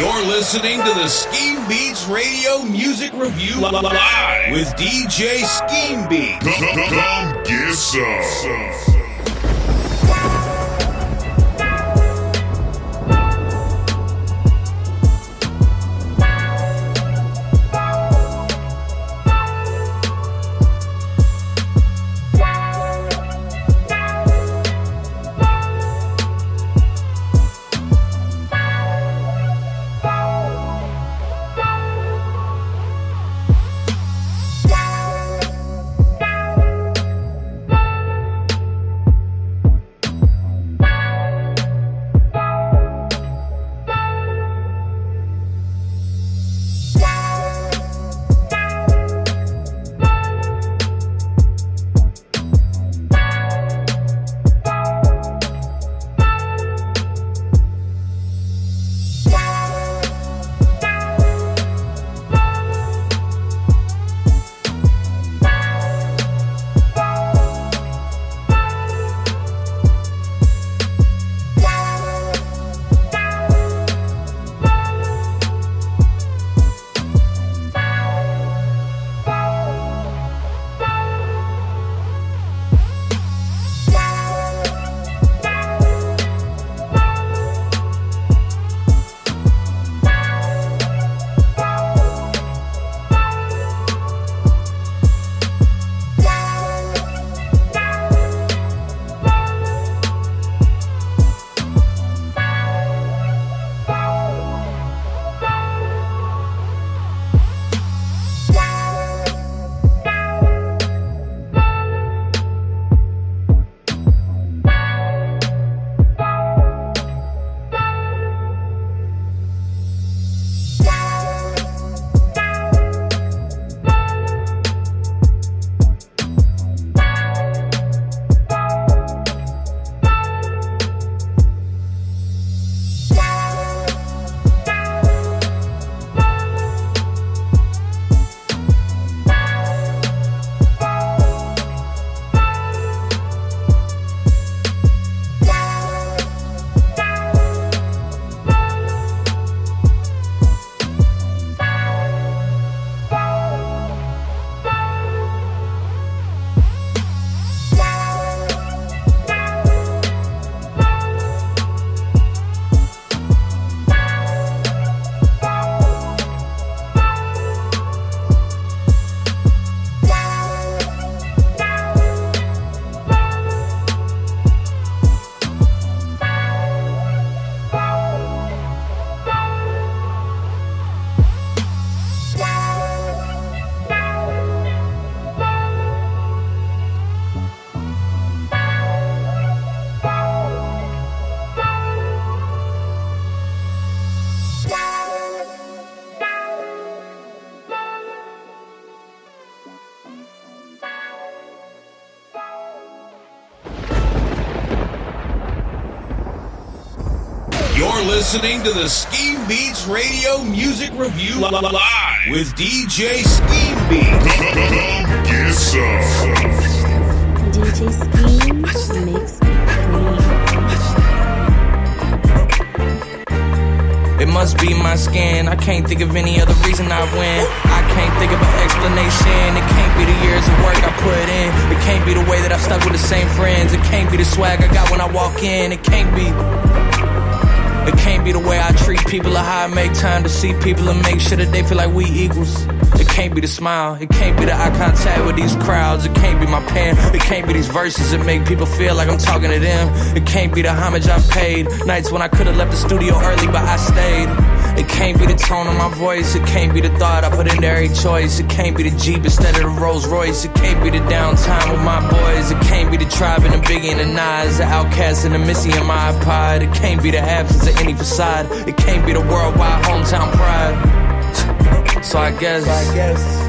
You're listening to the Scheme Beats Radio Music Review live with DJ Scheme Beats. Come get some. You're listening to the Scheme Beats Radio Music Review live with DJ Scheme Beats. Come get some. DJ Scheme makes me clean. It must be my skin. I can't think of any other reason I win. I can't think of an explanation. It can't be the years of work I put in. It can't be the way that I stuck with the same friends. It can't be the swag I got when I walk in. It can't be the way I treat people or how I make time to see people and make sure that they feel like we equals. It can't be the smile. It can't be the eye contact with these crowds. It can't be my pen. It can't be these verses that make people feel like I'm talking to them. It can't be the homage I've paid. Nights when I could have left the studio early but I stayed. It can't be the tone of my voice. It can't be the thought I put into every choice. It can't be the Jeep instead of the Rolls Royce. It can't be the downtime with my boys. It can't be the Tribe and the Biggie and the Nas, the Outkast and the Missy and my iPod. It can't be the absence of any facade. It can't be the worldwide hometown pride. So I guess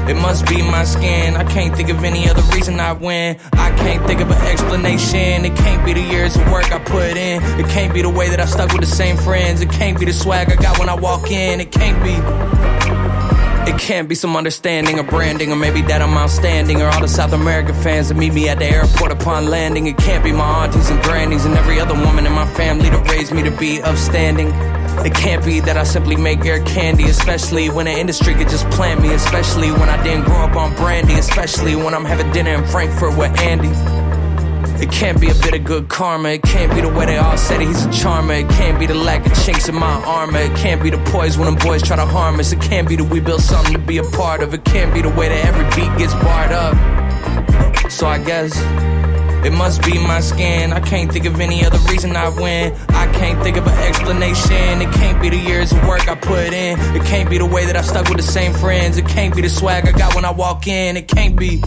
it must be my skin. I can't think of any other reason I win. I can't think of an explanation. It can't be the years of work I put in. It can't be the way that I stuck with the same friends. It can't be the swag I got when I walk in. It can't be some understanding or branding, or maybe that I'm outstanding, or all the South American fans that meet me at the airport upon landing. It can't be my aunties and grannies and every other woman in my family that raised me to be upstanding. It can't be that I simply make air candy, especially when the industry could just plant me, especially when I didn't grow up on brandy, especially when I'm having dinner in Frankfurt with Andy. It can't be a bit of good karma. It can't be the way they all said he's a charmer. It can't be the lack of chinks in my armor. It can't be the poise when them boys try to harm us. It can't be that we built something to be a part of. It can't be the way that every beat gets barred up. So I guess it must be my skin. I can't think of any other reason I win. I can't think of an explanation. It can't be the years of work I put in. It can't be the way that I stuck with the same friends. It can't be the swag I got when I walk in. It can't be.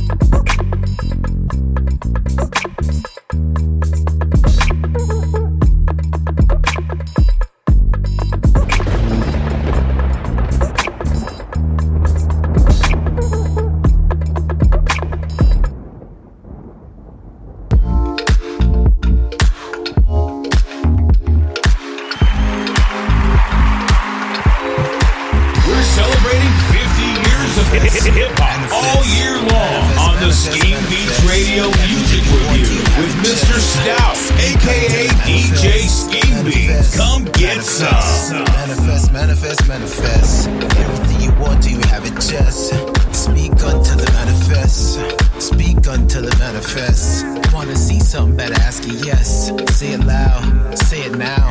Hip-hop all year long on the Scheme Beats Radio Music Review with Mr. Stout, a.k.a. DJ Scheme Beats. Come get some. Manifest, manifest, manifest. Everything you want, do you have it just? Speak until it manifests. Speak until it manifests. Wanna see something better, ask it yes. Say it loud, say it now.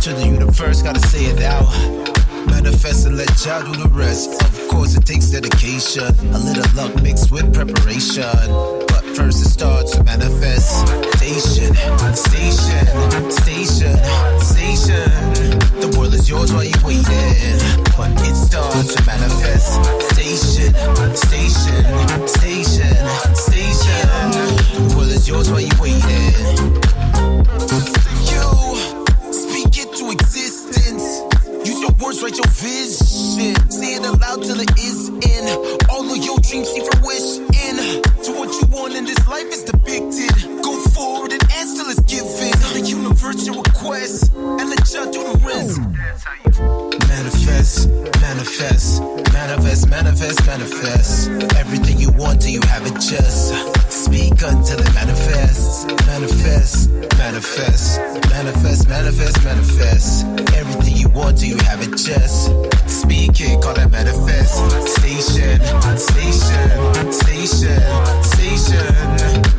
To the universe, gotta say it out. Manifest and let y'all do the rest. Of course it takes dedication, a little luck mixed with preparation. But first it starts to manifest. Station, station, station, station. The world is yours while you waiting. But it starts to manifest. Station, station, station, station. The world is yours while you waiting. You speak it to existence. Words, write your vision. Say it aloud till it is in. All of your dreams see fruition. To what you want in this life is depicted. Go forward and ask till it's given. Tell the universe your request and let y'all do the rest. Manifest, manifest, manifest, manifest, manifest. Everything you want, do you have it just? Speak until it manifests. Manifest, manifest, manifest, manifest, manifest. Everything you want, do you have it just? Speak it, call that manifest. Station, station, station, station.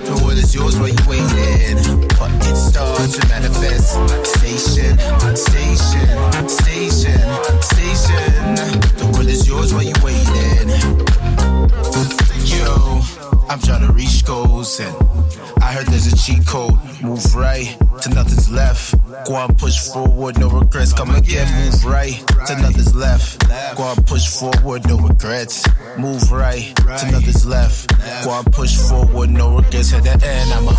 The world is yours while you waiting. But it starts to manifest. Station, station, station, station. The world is yours while you waiting. Yo, I'm trying to reach goals and I heard there's a cheat code. Move right to nothing's left. Go on, push forward, no regrets. Come again, move right to nothing's left. Go on, push forward, no regrets. Move right to nothing's left. Go on, push forward, no regrets. At the end, I'ma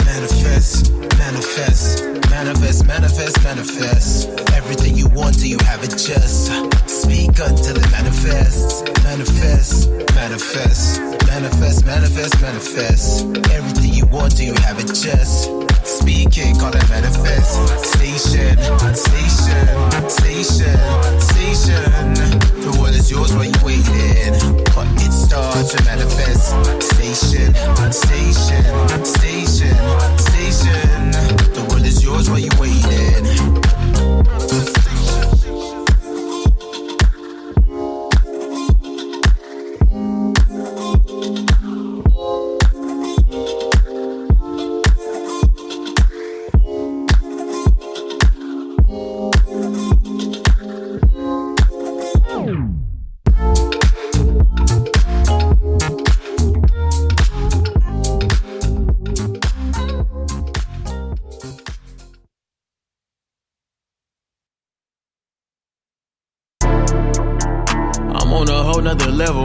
manifest, manifest, manifest, manifest, manifest. Everything you want, do you have it just? Speak until it manifests. Manifest, manifest, manifest, manifest, manifest. Everything you want, do you have it just? Speak it, call it manifest. Station, station, station, station. The world is yours while you waiting. But it starts to manifest. Station, station, station, station. The world is yours while you waiting.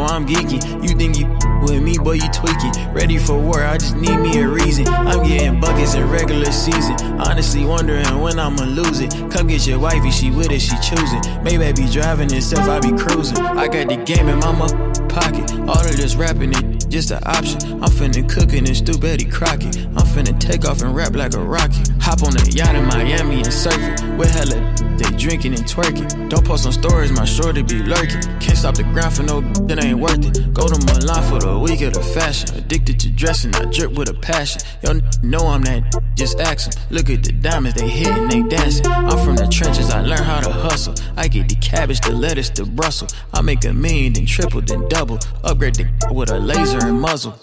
I'm geeky. You think you with me, boy, you tweaking. Ready for war, I just need me a reason. I'm getting buckets in regular season. Honestly wondering when I'ma lose it. Come get your wifey, she with it, she choosing. Maybe I be driving itself, I be cruising. I got the game in my pocket. All of this rapping, it just an option. I'm finna cook in this stew, Betty Crockett. I'm finna take off and rap like a rocket. Hop on a yacht in Miami and surf it. With hella they drinking and twerking. Don't post on stories, my shorty be lurking. Can't stop the grind for no that ain't worth it. Go to Milan for the week of the fashion. Addicted to dressing, I drip with a passion. Yo, know I'm that, just ask them. Look at the diamonds, they hitting, they dancing. I'm from the trenches, I learned how to hustle. I get the cabbage, the lettuce, the Brussels. I make $1 million, then triple, then double. Upgrade the with a laser and muzzle.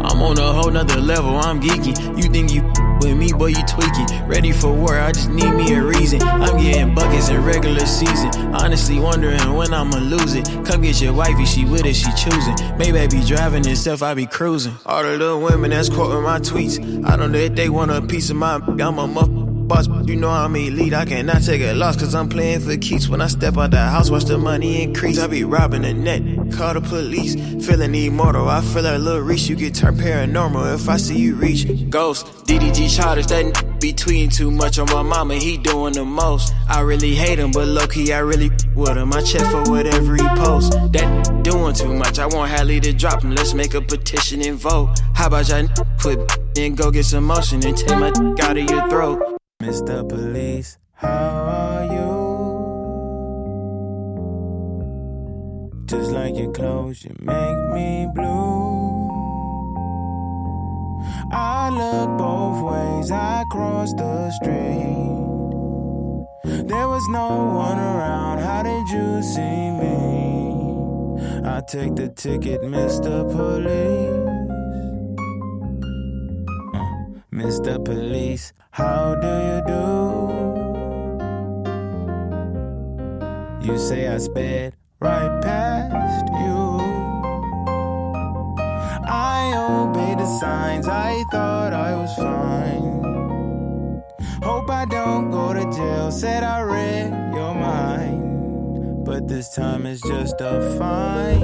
I'm on a whole nother level, I'm geeky. You think you with me, boy, you tweaky. Ready for war, I just need me a reason. I'm getting buckets in regular season. Honestly wondering when I'ma lose it. Come get your wifey, she with it, she choosing. Maybe I be driving itself, I be cruising. All the little women that's quoting my tweets, I know that they want a piece of my, I'm a boss, you know I'm elite. I cannot take a loss, cause I'm playing for keeps. When I step out the house, watch the money increase. I be robbing the net, call the police. Feeling immortal, I feel like Lil Reese. You get turned paranormal if I see you reach. Ghost, DDG childish, that be tweeting too much on my mama, he doing the most. I really hate him, but low-key I really with him. I check for whatever he posts. That doing too much, I want Hallie to drop him. Let's make a petition and vote. How about y'all quit and go get some motion and take my out of your throat. Mr. Police, how are you? Just like your clothes, you make me blue. I look both ways, I cross the street. There was no one around, how did you see me? I take the ticket, Mr. Police. Mr. Police, how do you do? You say I sped right past you. I obeyed the signs, I thought I was fine. Hope I don't go to jail, said I read your mind. But this time it's just a fine.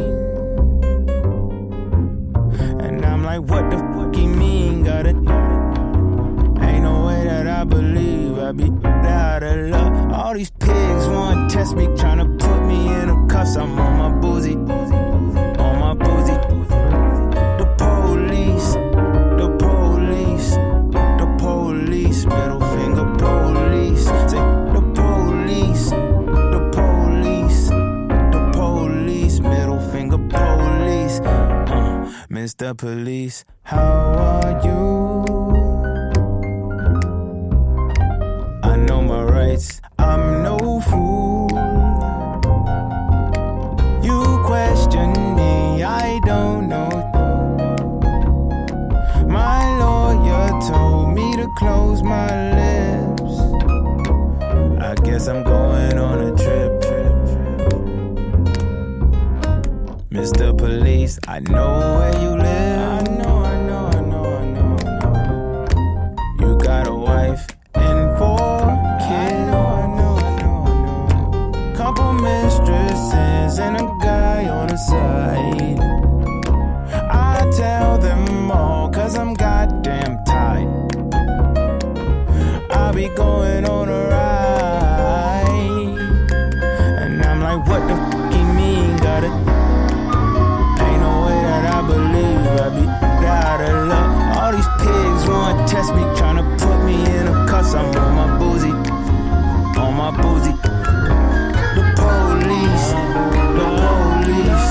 And I'm like, what the fuck you mean? Ain't no way that I believe I be out of luck. All these pigs want to test me, tryna put me in a cuffs. I'm on my boozy, on my boozy. The police, the police, the police, middle finger police. Say the police, the police, the police, middle finger police. Mr. Police, how are you? I know my rights, I'm no fool. You question me, I don't know. My lawyer told me to close my lips. I guess I'm going on a trip. Mr. Police, I know where you live. I know. You got a wife and 4 kids. I know. Couple mistresses and a guy on the side. I tell them all, cause I'm goddamn tight. I'll be going on a ride. And I'm like, what the fuck you mean? Got it? Ain't no way that I believe I be out of luck. All these pigs want to test me, tryna put me in a cuffs. I'm on my boozy, on my boozy. The police, the police,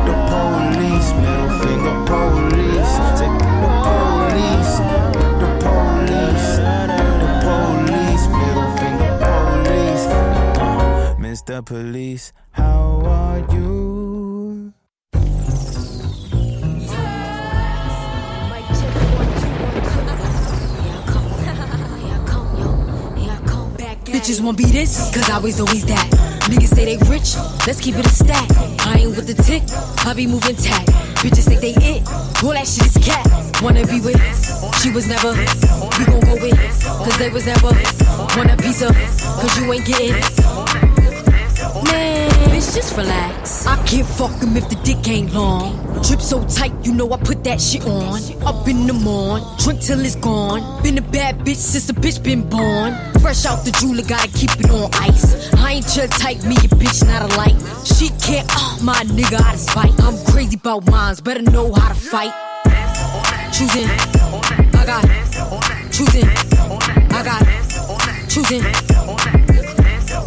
the police, middle finger police. Say the police, the police, the police, middle finger police. Mr. Police, how are you? Bitches won't be this, cause I was always that. Niggas say they rich, let's keep it a stack. I ain't with the tick, I be moving tack. Bitches think they it, all that shit is cat. Wanna be with, she was never. We gon' go with, cause they was never. Want a piece of, cause you ain't getting. Man, bitch, just relax. I can't fuck him if the dick ain't long. Drip so tight, you know I put that shit on. Up in the morn, drink till it's gone. Been a bad bitch since the bitch been born. Fresh out the jeweler, gotta keep it on ice. I ain't your type, me a bitch, not alike. She can't, my nigga out of spite. I'm crazy about mines, better know how to fight. Choosing, I got choosing.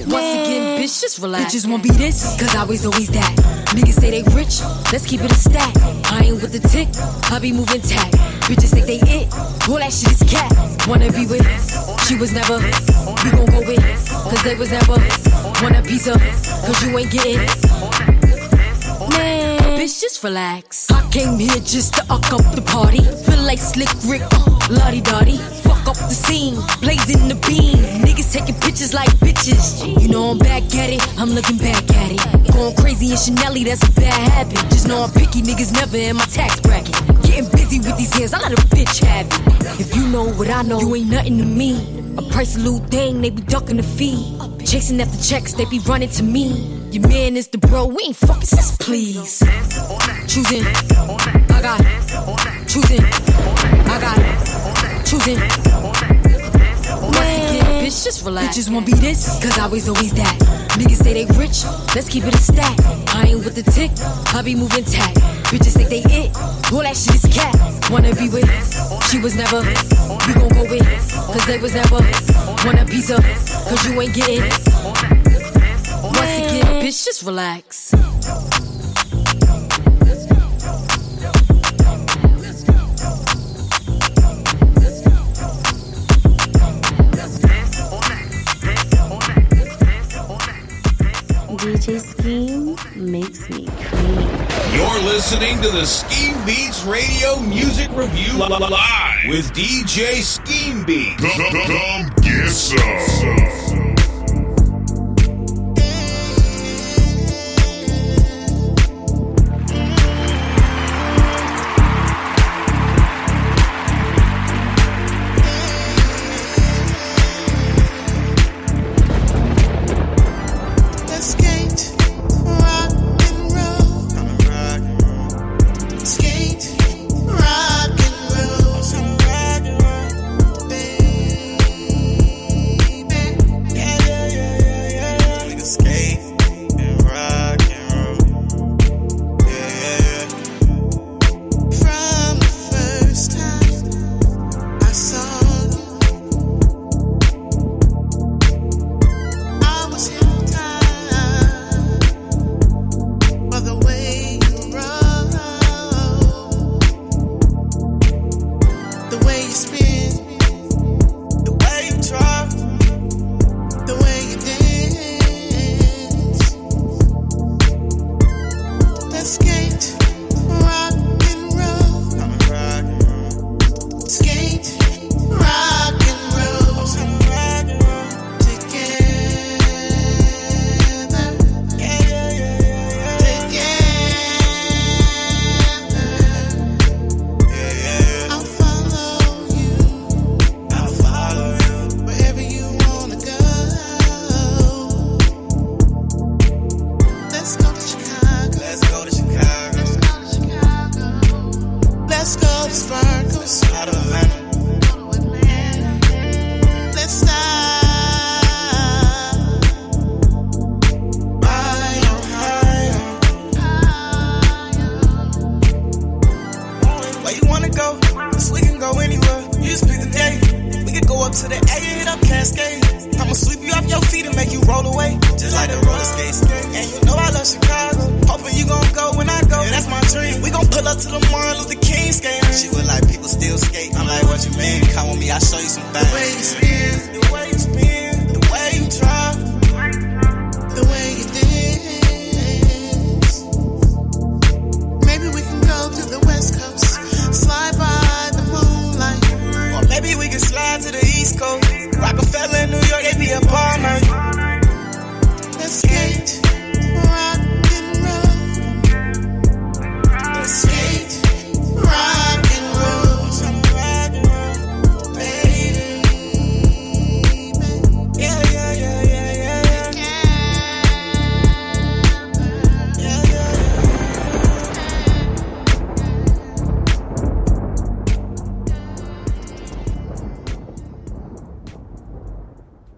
Once again, bitch, just relax. Bitches won't be this, cause I was always that. Niggas say they rich, let's keep it a stack. I ain't with the tick, I be moving tack. Bitches think they it, all that shit is cat. Wanna be with, she was never. You gon' go with, cause they was never. Want a piece of, cause you ain't getting. Man, bitch, just relax. I came here just to uck up the party. Feel like Slick Rick, lottie-dottie. Fuck up the scene, blazing the beam. Niggas taking pictures like bitches. You know I'm back at it, I'm looking back at it. Going crazy in Chanel, that's a bad habit. Just know I'm picky, niggas never in my tax bracket. Getting busy with these hands, I let a bitch have it. If you know what I know, you ain't nothing to me. A price a little thing, they be ducking the fee. Chasing after checks, they be running to me. Your man is the bro, we ain't fucking sis, please. Choosing, I got it. Choosing, I got it. Choosing. Once again, bitch, just relax. Bitches won't be this, cause I was always that. Niggas say they rich, let's keep it a stack. I ain't with the tick, I be moving tack. Bitches think they it, all that shit is cat. Wanna be with, she was never. You gon' go with, cause they was never. Want a piece of, cause you ain't getting. Once again, bitch, just relax. DJ Scheme makes me cream. You're listening to the Scheme Beats Radio Music Review live with DJ Scheme Beats. Come get some.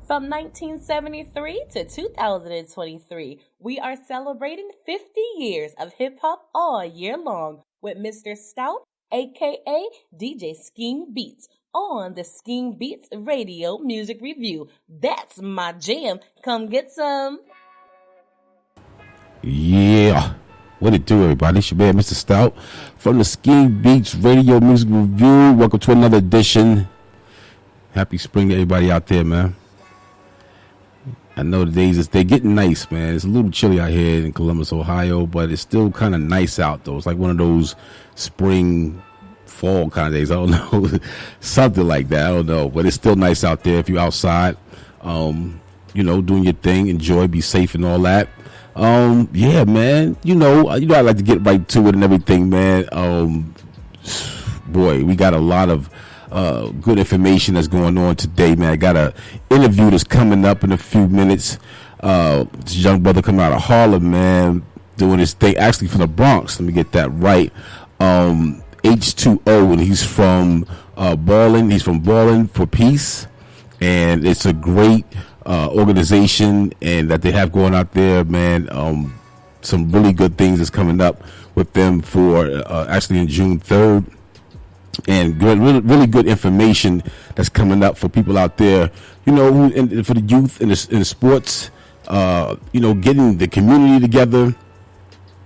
From 1973 to 2023, we are celebrating 50 years of hip-hop all year long with Mr. Stout, a.k.a. DJ Scheme Beats, on the Scheme Beats Radio Music Review. That's my jam. Come get some. Yeah. What it do, everybody? It's your man, Mr. Stout, from the Scheme Beats Radio Music Review. Welcome to another edition. Happy spring to everybody out there, man. I know the days they're getting nice, man. It's a little chilly out here in Columbus, Ohio, but it's still kind of nice out, though. It's like one of those spring, fall kind of days. I don't know. Something like that. I don't know. But it's still nice out there if you're outside, doing your thing. Enjoy, be safe and all that. Yeah, man. I like to get right to it and everything, man. Boy, we got a lot of good information that's going on today, man. I got a interview that's coming up in a few minutes. This young brother coming out of Harlem, man, doing his thing, actually from the Bronx. Let me get that right. H2O, and he's from Ballin'. He's from Ballin' for Peace, and it's a great organization and that they have going out there, man. Some really good things is coming up with them for actually in June 3rd. And good, really good information that's coming up for people out there, for the youth in the sports, getting the community together.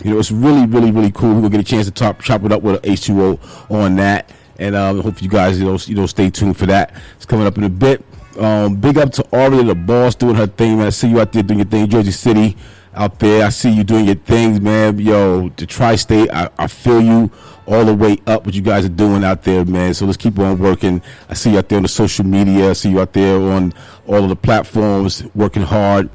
It's really, really, really cool. We'll get a chance to chop it up with H2O on that. And hope you guys, stay tuned for that. It's coming up in a bit. Big up to Aria, the boss, doing her thing, man. I see you out there doing your thing, Jersey City out there. I see you doing your things, man. Yo, the tri-state, I feel you all the way up what you guys are doing out there, man. So let's keep on working. I see you out there on the social media. I see you out there on all of the platforms working hard.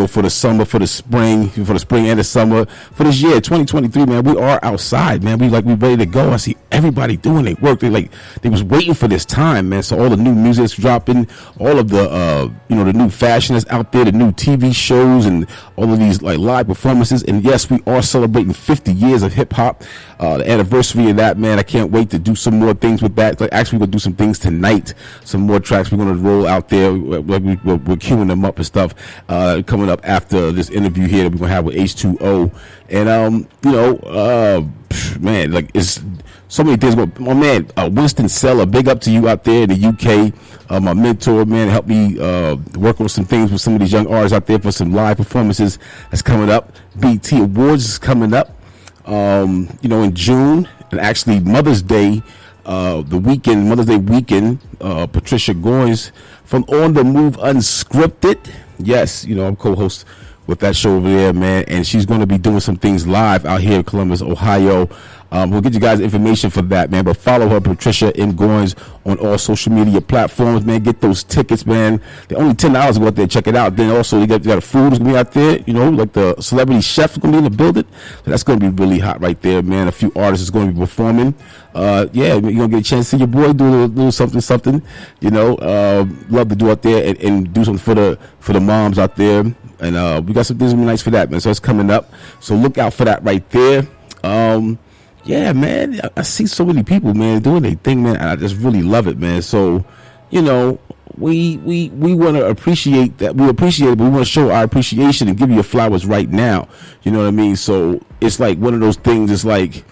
For the summer, for the spring and the summer, for this year, 2023, man, we are outside, man. We ready to go. I see everybody doing their work. They was waiting for this time, man. So all the new music's dropping, all of the, the new fashion that's out there, the new TV shows and all of these live performances. And yes, we are celebrating 50 years of hip hop, the anniversary of that, man. I can't wait to do some more things with that. Actually, we're going to do some things tonight, some more tracks we're going to roll out there. We're queuing them up and stuff, coming up after this interview here that we're gonna have with H2O, and man, it's so many things. My man, Winston Seller, big up to you out there in the UK. My mentor, man, helped me work on some things with some of these young artists out there for some live performances that's coming up. BT Awards is coming up, in June, and actually Mother's Day. Mother's Day weekend, Patricia Goins from On the Move Unscripted. Yes, I'm co-host with that show over there, man, and she's going to be doing some things live out here in Columbus, Ohio. We'll get you guys information for that, man, but follow her, Patricia M. Goins, on all social media platforms, man. Get those tickets, man. They're only $10 to go out there and check it out. Then also, you got a food that's going to be out there, like the celebrity chef is going to be in the building. So that's going to be really hot right there, man. A few artists is going to be performing. Yeah, you're going to get a chance to see your boy do a little something, love to do out there and do something for the moms out there. And we got some things nice for that, man. So it's coming up. So look out for that right there. Yeah, man, I see so many people, man, doing their thing, man. And I just really love it, man. So, we want to appreciate that. We appreciate it, but we want to show our appreciation and give you your flowers right now. You know what I mean? So it's like one of those things. It's like,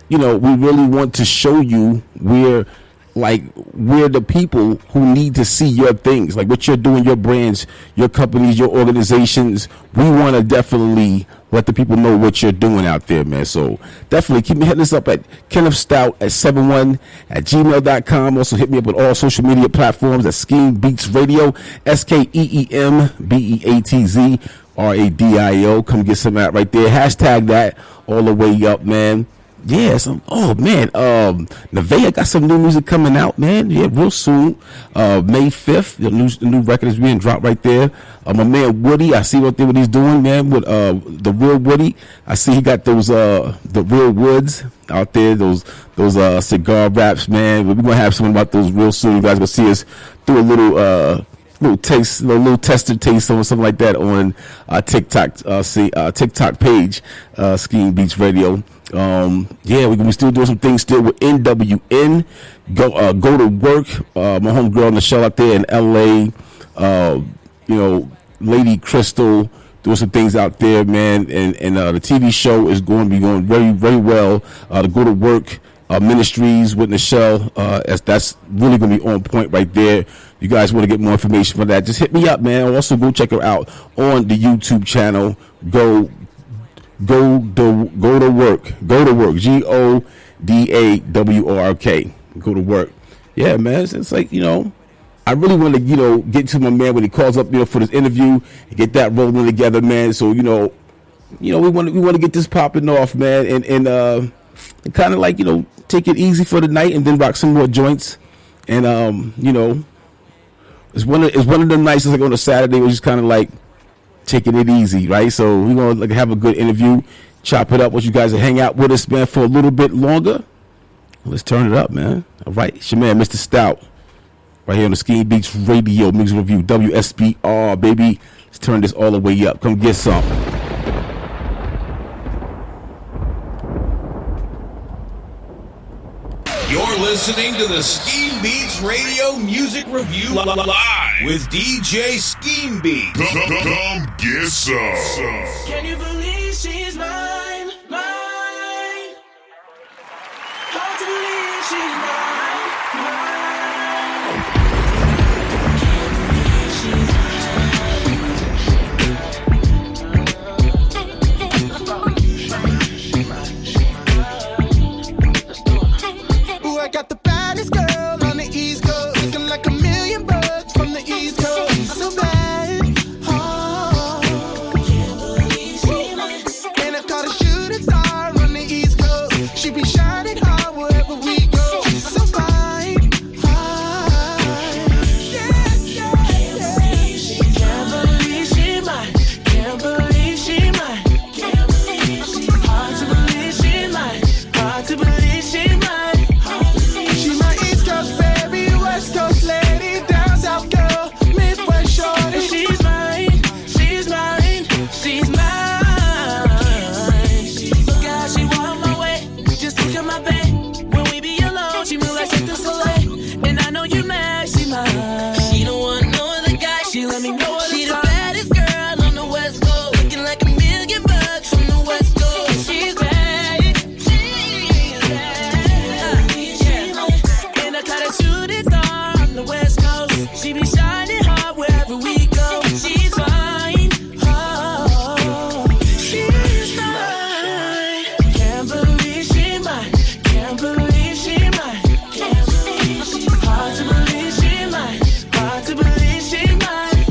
we really want to show you we're the people who need to see your things, like what you're doing, your brands, your companies, your organizations. We want to definitely let the people know what you're doing out there, man. So definitely keep me hitting us up at kennethstout71@gmail.com. Also hit me up on all social media platforms at Scheme Beats Radio, SKEEMBEATZRADIO. Come get some of that right there. Hashtag that all the way up, man. Yeah, Nevaeh got some new music coming out, man. Yeah, real soon. May 5th, the new record is being dropped right there. My man Woody, I see what he's doing, man, with the real Woody. I see he got those the real woods out there, those cigar wraps, man. We're gonna have something about those real soon. You guys gonna see us do a little taste, little tester taste or something like that on TikTok. TikTok page, Scheme Beats Radio. Yeah, we still doing some things still with NWN. Go to work. My homegirl Michelle out there in LA. Lady Crystal doing some things out there, man. And the TV show is going to be going very, very well. The Go to Work Ministries with Nichelle. That's really going to be on point right there. You guys want to get more information for that, just hit me up, man. Also, go check her out on the YouTube channel. Go to work. GODAWRK. Go to work. Yeah, man. It's like, I really want to, get to my man when he calls up, for this interview and get that rolling together, man. So, we want to get this popping off, man, and kind of like, take it easy for the night and then rock some more joints. And it's one of them nights like on a Saturday where just kind of like taking it easy, right? So we're gonna have a good interview, chop it up with you guys and hang out with us, man, for a little bit longer. Let's turn it up, man. All right, it's your man, Mr. Stout, right here on the Scheme Beats Radio Music Review, WSBR, baby. Let's turn this all the way up. Come get some. You're listening to the Scheme Beats Radio Music Review live with DJ Scheme Beats. Come get some. Can you believe she's mine? Mine. Hard to believe she's mine. I got the baddest girl on the East Coast, looking like $1 million from the East Coast. So bad, and I caught a shooting star on the East Coast. She be shining hard wherever we go. She's so fine, fine. Can't believe she mine. Can't believe she mine. Can't believe she mine. Hard to believe she mine. Hard to believe she mine. West Coast lady, down south girl, Midwest shorty. She's mine, she's mine, she's mine. God, she want my way, just look at my babe. When we be alone, she move like Cirque du Soleil. And I know you mad, she mine. She don't want no other guy, she let me know all the time. She the baddest girl on the West Coast, looking like $1 million from the West Coast. She's bad, she's bad. And I caught a shooting star on the West Coast. She be shining hard wherever we go. She's fine, oh, she's mine. Can't believe she mine. Can't believe she mine. Can't believe she mine. Hard to believe she mine. Hard to believe she mine.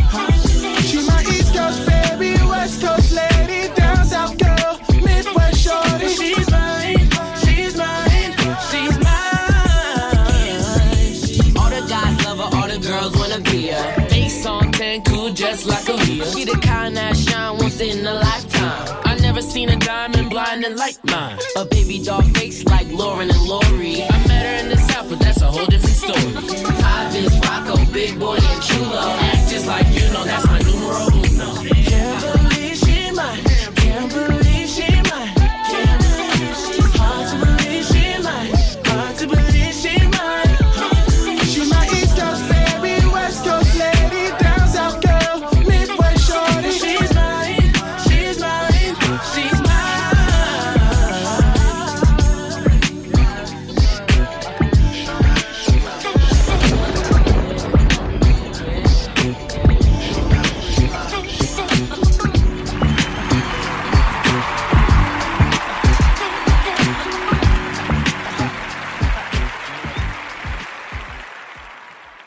She my East Coast baby, West Coast lady, down south girl, Midwest shorty. She's mine. She's mine. She's mine. All the guys love her, all the girls wanna be her. Face on 10, cool just like a Leah. She the kind that shine once in a lifetime. I never seen a diamond blinding like mine. A baby doll face like Lauren and Lori. I met her in the South, but that's a whole different story. High Biz, Rocco, Big Boy, and Chulo. Act just like that's my numero uno. Can't believe she mine. Can't believe she mine. Can't believe she mine. Hard to believe she mine. Hard to believe she mine. She my East Coast baby, West Coast lady, down south girl, Midwest shorty. She's mine. She's mine. She's mine.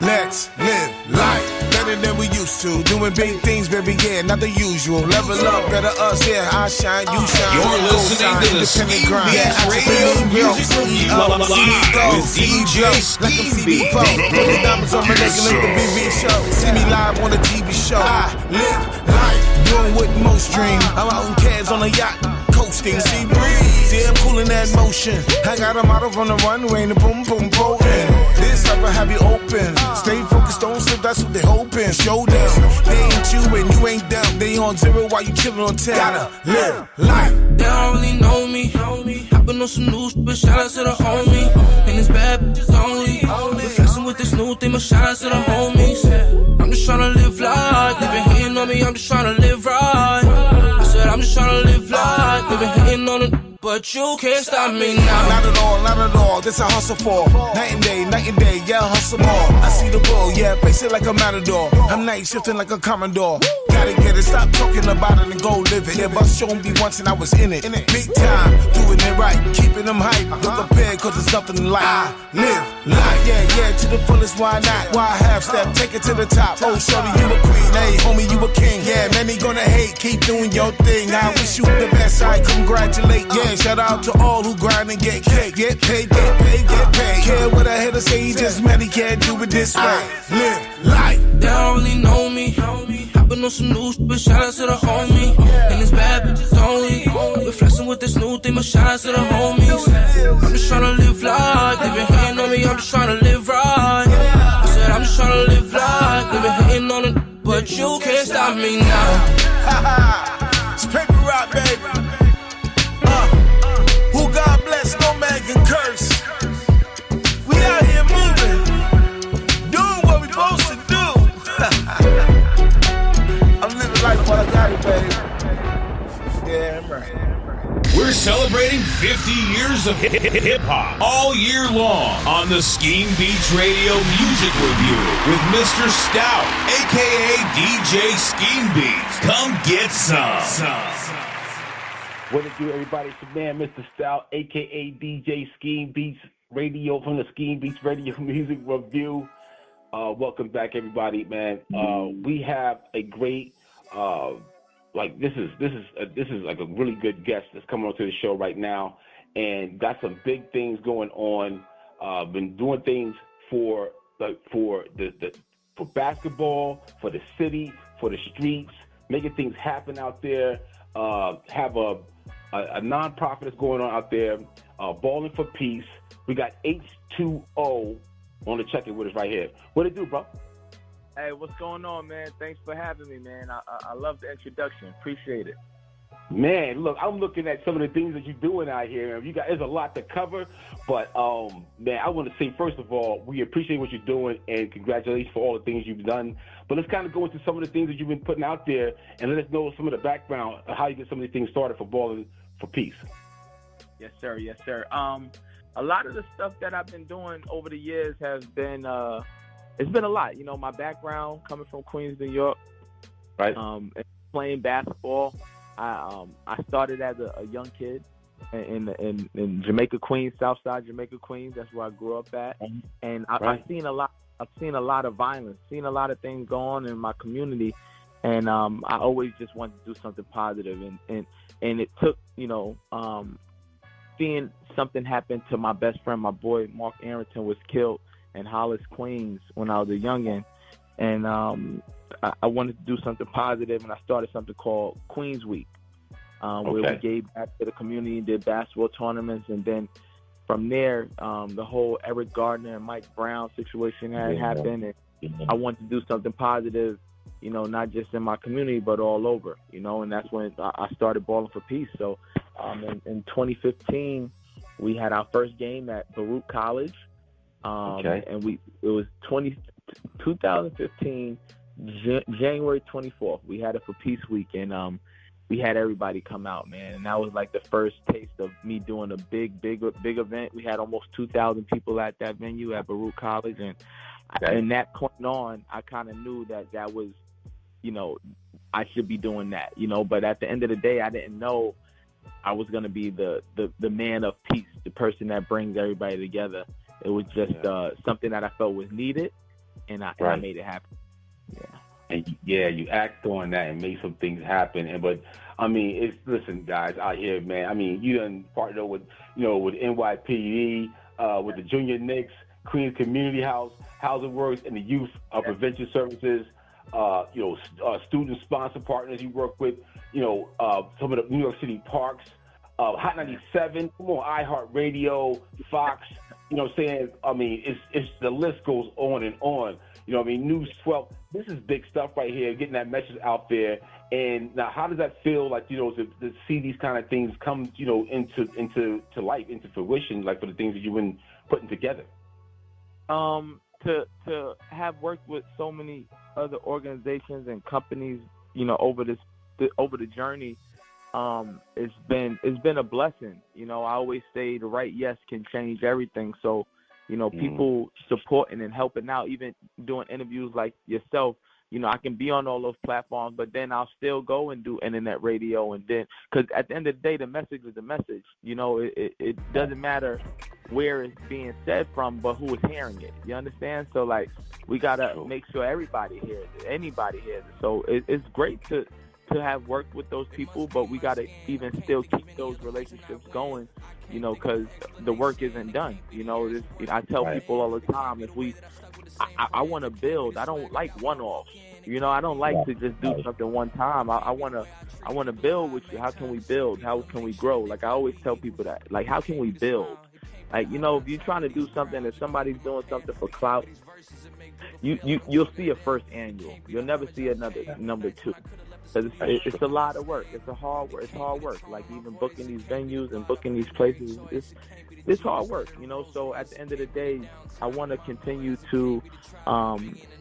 Let's live life better than we used to. Doing big things, baby, yeah, not the usual. Level up, better us, yeah. I shine, you shine. You're listening to the Scheme Beats Radio Music Review live with DJ Scheme Beats. The diamonds on my neck like the BB show. See me live on the TV show. I live life, doing what most dream. I'm out in cabs on a yacht, coasting, see breeze. Yeah, I'm cooling that motion. I got a model from the runway and the boom boom potent. This type of have you open. Stay focused, don't slip, that's what they hoping. Show them, they ain't you and you ain't them. They on 0 while you chillin' on 10. Gotta live life. They don't really know me. Hopping on some new shit, but shout out to the homie. And it's bad bitches only. We're flexing with this new thing, but shout out to the homies. I'm just tryna live life. They been hating on me, I'm just tryna live right. I said I'm just tryna live life. They been hating on it. but you can't stop me now. Not at all, not at all. This I hustle for. Night and day, yeah, hustle more. I see the bull, yeah, face it like a matador. I'm night shifting like a commodore. Gotta get it, stop talking about it and go live it. Yeah, bus showing me once and I was in it. Big time, doing it right, keeping them hype. Look prepared, cause there's nothing like I live life. Yeah, to the fullest, why not? Why half step, take it to the top. Oh, shorty, you a queen, hey, homie, you a king. Yeah, many gonna hate, keep doing your thing. I wish you the best, I congratulate. Yeah, shout out to all who grind and get cake. Get paid, get paid, get paid. Care what I had to say, he just mad he can't do it this way. Live life. They don't really know me. Hopping on some new shit, shout out to the homie. And it's bad bitches only. We're flexing with this new thing, but shout out to the homies. I'm just tryna live life. They been hating on me, I'm just tryna live right. I said I'm just tryna live life. They been hating on it, but you can't stop me now. It's paper rock, baby. Who God bless, no man can curse. We out here moving, doing what we supposed to do. I'm living life while I got it, baby. Yeah, I'm right. We're celebrating 50 years of hip-hop all year long on the Scheme Beats Radio Music Review with Mr. Stout, a.k.a. DJ Scheme Beats. Come get some. What it do, everybody? It's your man, Mr. Stout, a.k.a. DJ Scheme Beats Radio from the Scheme Beats Radio Music Review. Welcome back, everybody, man. We have a great, this is like a really good guest that's coming onto the show right now, and got some big things going on. Been doing things for basketball, for the city, for the streets, making things happen out there. Have a nonprofit that's going on out there, Balling for Peace. We got H2O on the check-in with us right here. What it do, bro? Hey, what's going on, man? Thanks for having me, man. I love the introduction. Appreciate it. Man, look, I'm looking at some of the things that you're doing out here. There's a lot to cover, but man, I want to say first of all, we appreciate what you're doing and congratulations for all the things you've done. But let's kind of go into some of the things that you've been putting out there and let us know some of the background of how you get some of these things started for Balling for Peace. Yes, sir. Yes, sir. A lot of the stuff that I've been doing over the years has been it's been a lot. You know, my background coming from Queens, New York, right? Playing basketball. I started as a young kid in Jamaica, Queens, Southside Jamaica, Queens. That's where I grew up at, and I've seen a lot. I've seen a lot of violence, seen a lot of things go on in my community, and I always just wanted to do something positive. And it took, seeing something happen to my best friend, my boy Mark Arrington was killed in Hollis, Queens when I was a youngin', and I wanted to do something positive, and I started something called Queens Week, where we gave back to the community and did basketball tournaments, and then from there, the whole Eric Gardner and Mike Brown situation had happened, and I wanted to do something positive, not just in my community, but all over, and that's when I started Balling for Peace. So in 2015, we had our first game at Baruch College, and it was 2015, January 24th. We had it for Peace Week, and we had everybody come out, man, and that was like the first taste of me doing a big event. We had almost 2,000 people at that venue at Baruch College, and and that point on, I kind of knew that was, I should be doing that, But at the end of the day, I didn't know I was gonna be the man of peace, the person that brings everybody together. It was just something that I felt was needed, and I made it happen. And you act on that and make some things happen. But listen, guys out here, man. You done partner with NYPD, with the Junior Knicks, Queens Community House, Housing Works, and the Youth Prevention Services. Student sponsor partners you work with. Some of the New York City parks, Hot 97. Come on, iHeartRadio, Fox. It's the list goes on and on. News 12. This is big stuff right here, getting that message out there. And now, how does that feel like, to see these kind of things come, into life, into fruition, like for the things that you've been putting together? To have worked with so many other organizations and companies, over the journey, it's been a blessing. You know, I always say the right yes can change everything. So, you know, people supporting and helping out, even doing interviews like yourself. You know, I can be on all those platforms, but then I'll still go and do internet radio, and then, because at the end of the day, the message is the message. You know, it doesn't matter where it's being said from, but who is hearing it. You understand? So, like, we got to make sure everybody hears it, anybody hears it. So it's great to have worked with those people, but we got to even still keep those relationships going, you know, because the work isn't done. You know, I tell people all the time, I want to build. I don't like one-offs. You know, I don't like to just do something one time. I want to build with you. How can we build? How can we grow? Like, I always tell people that. Like, how can we build? Like, you know, if you're trying to do something and somebody's doing something for clout, you'll see a first annual. You'll never see another number 2. Because it's a lot of work. It's hard work. Like, even booking these venues and booking these places, it's hard work, you know. So at the end of the day, I want to continue to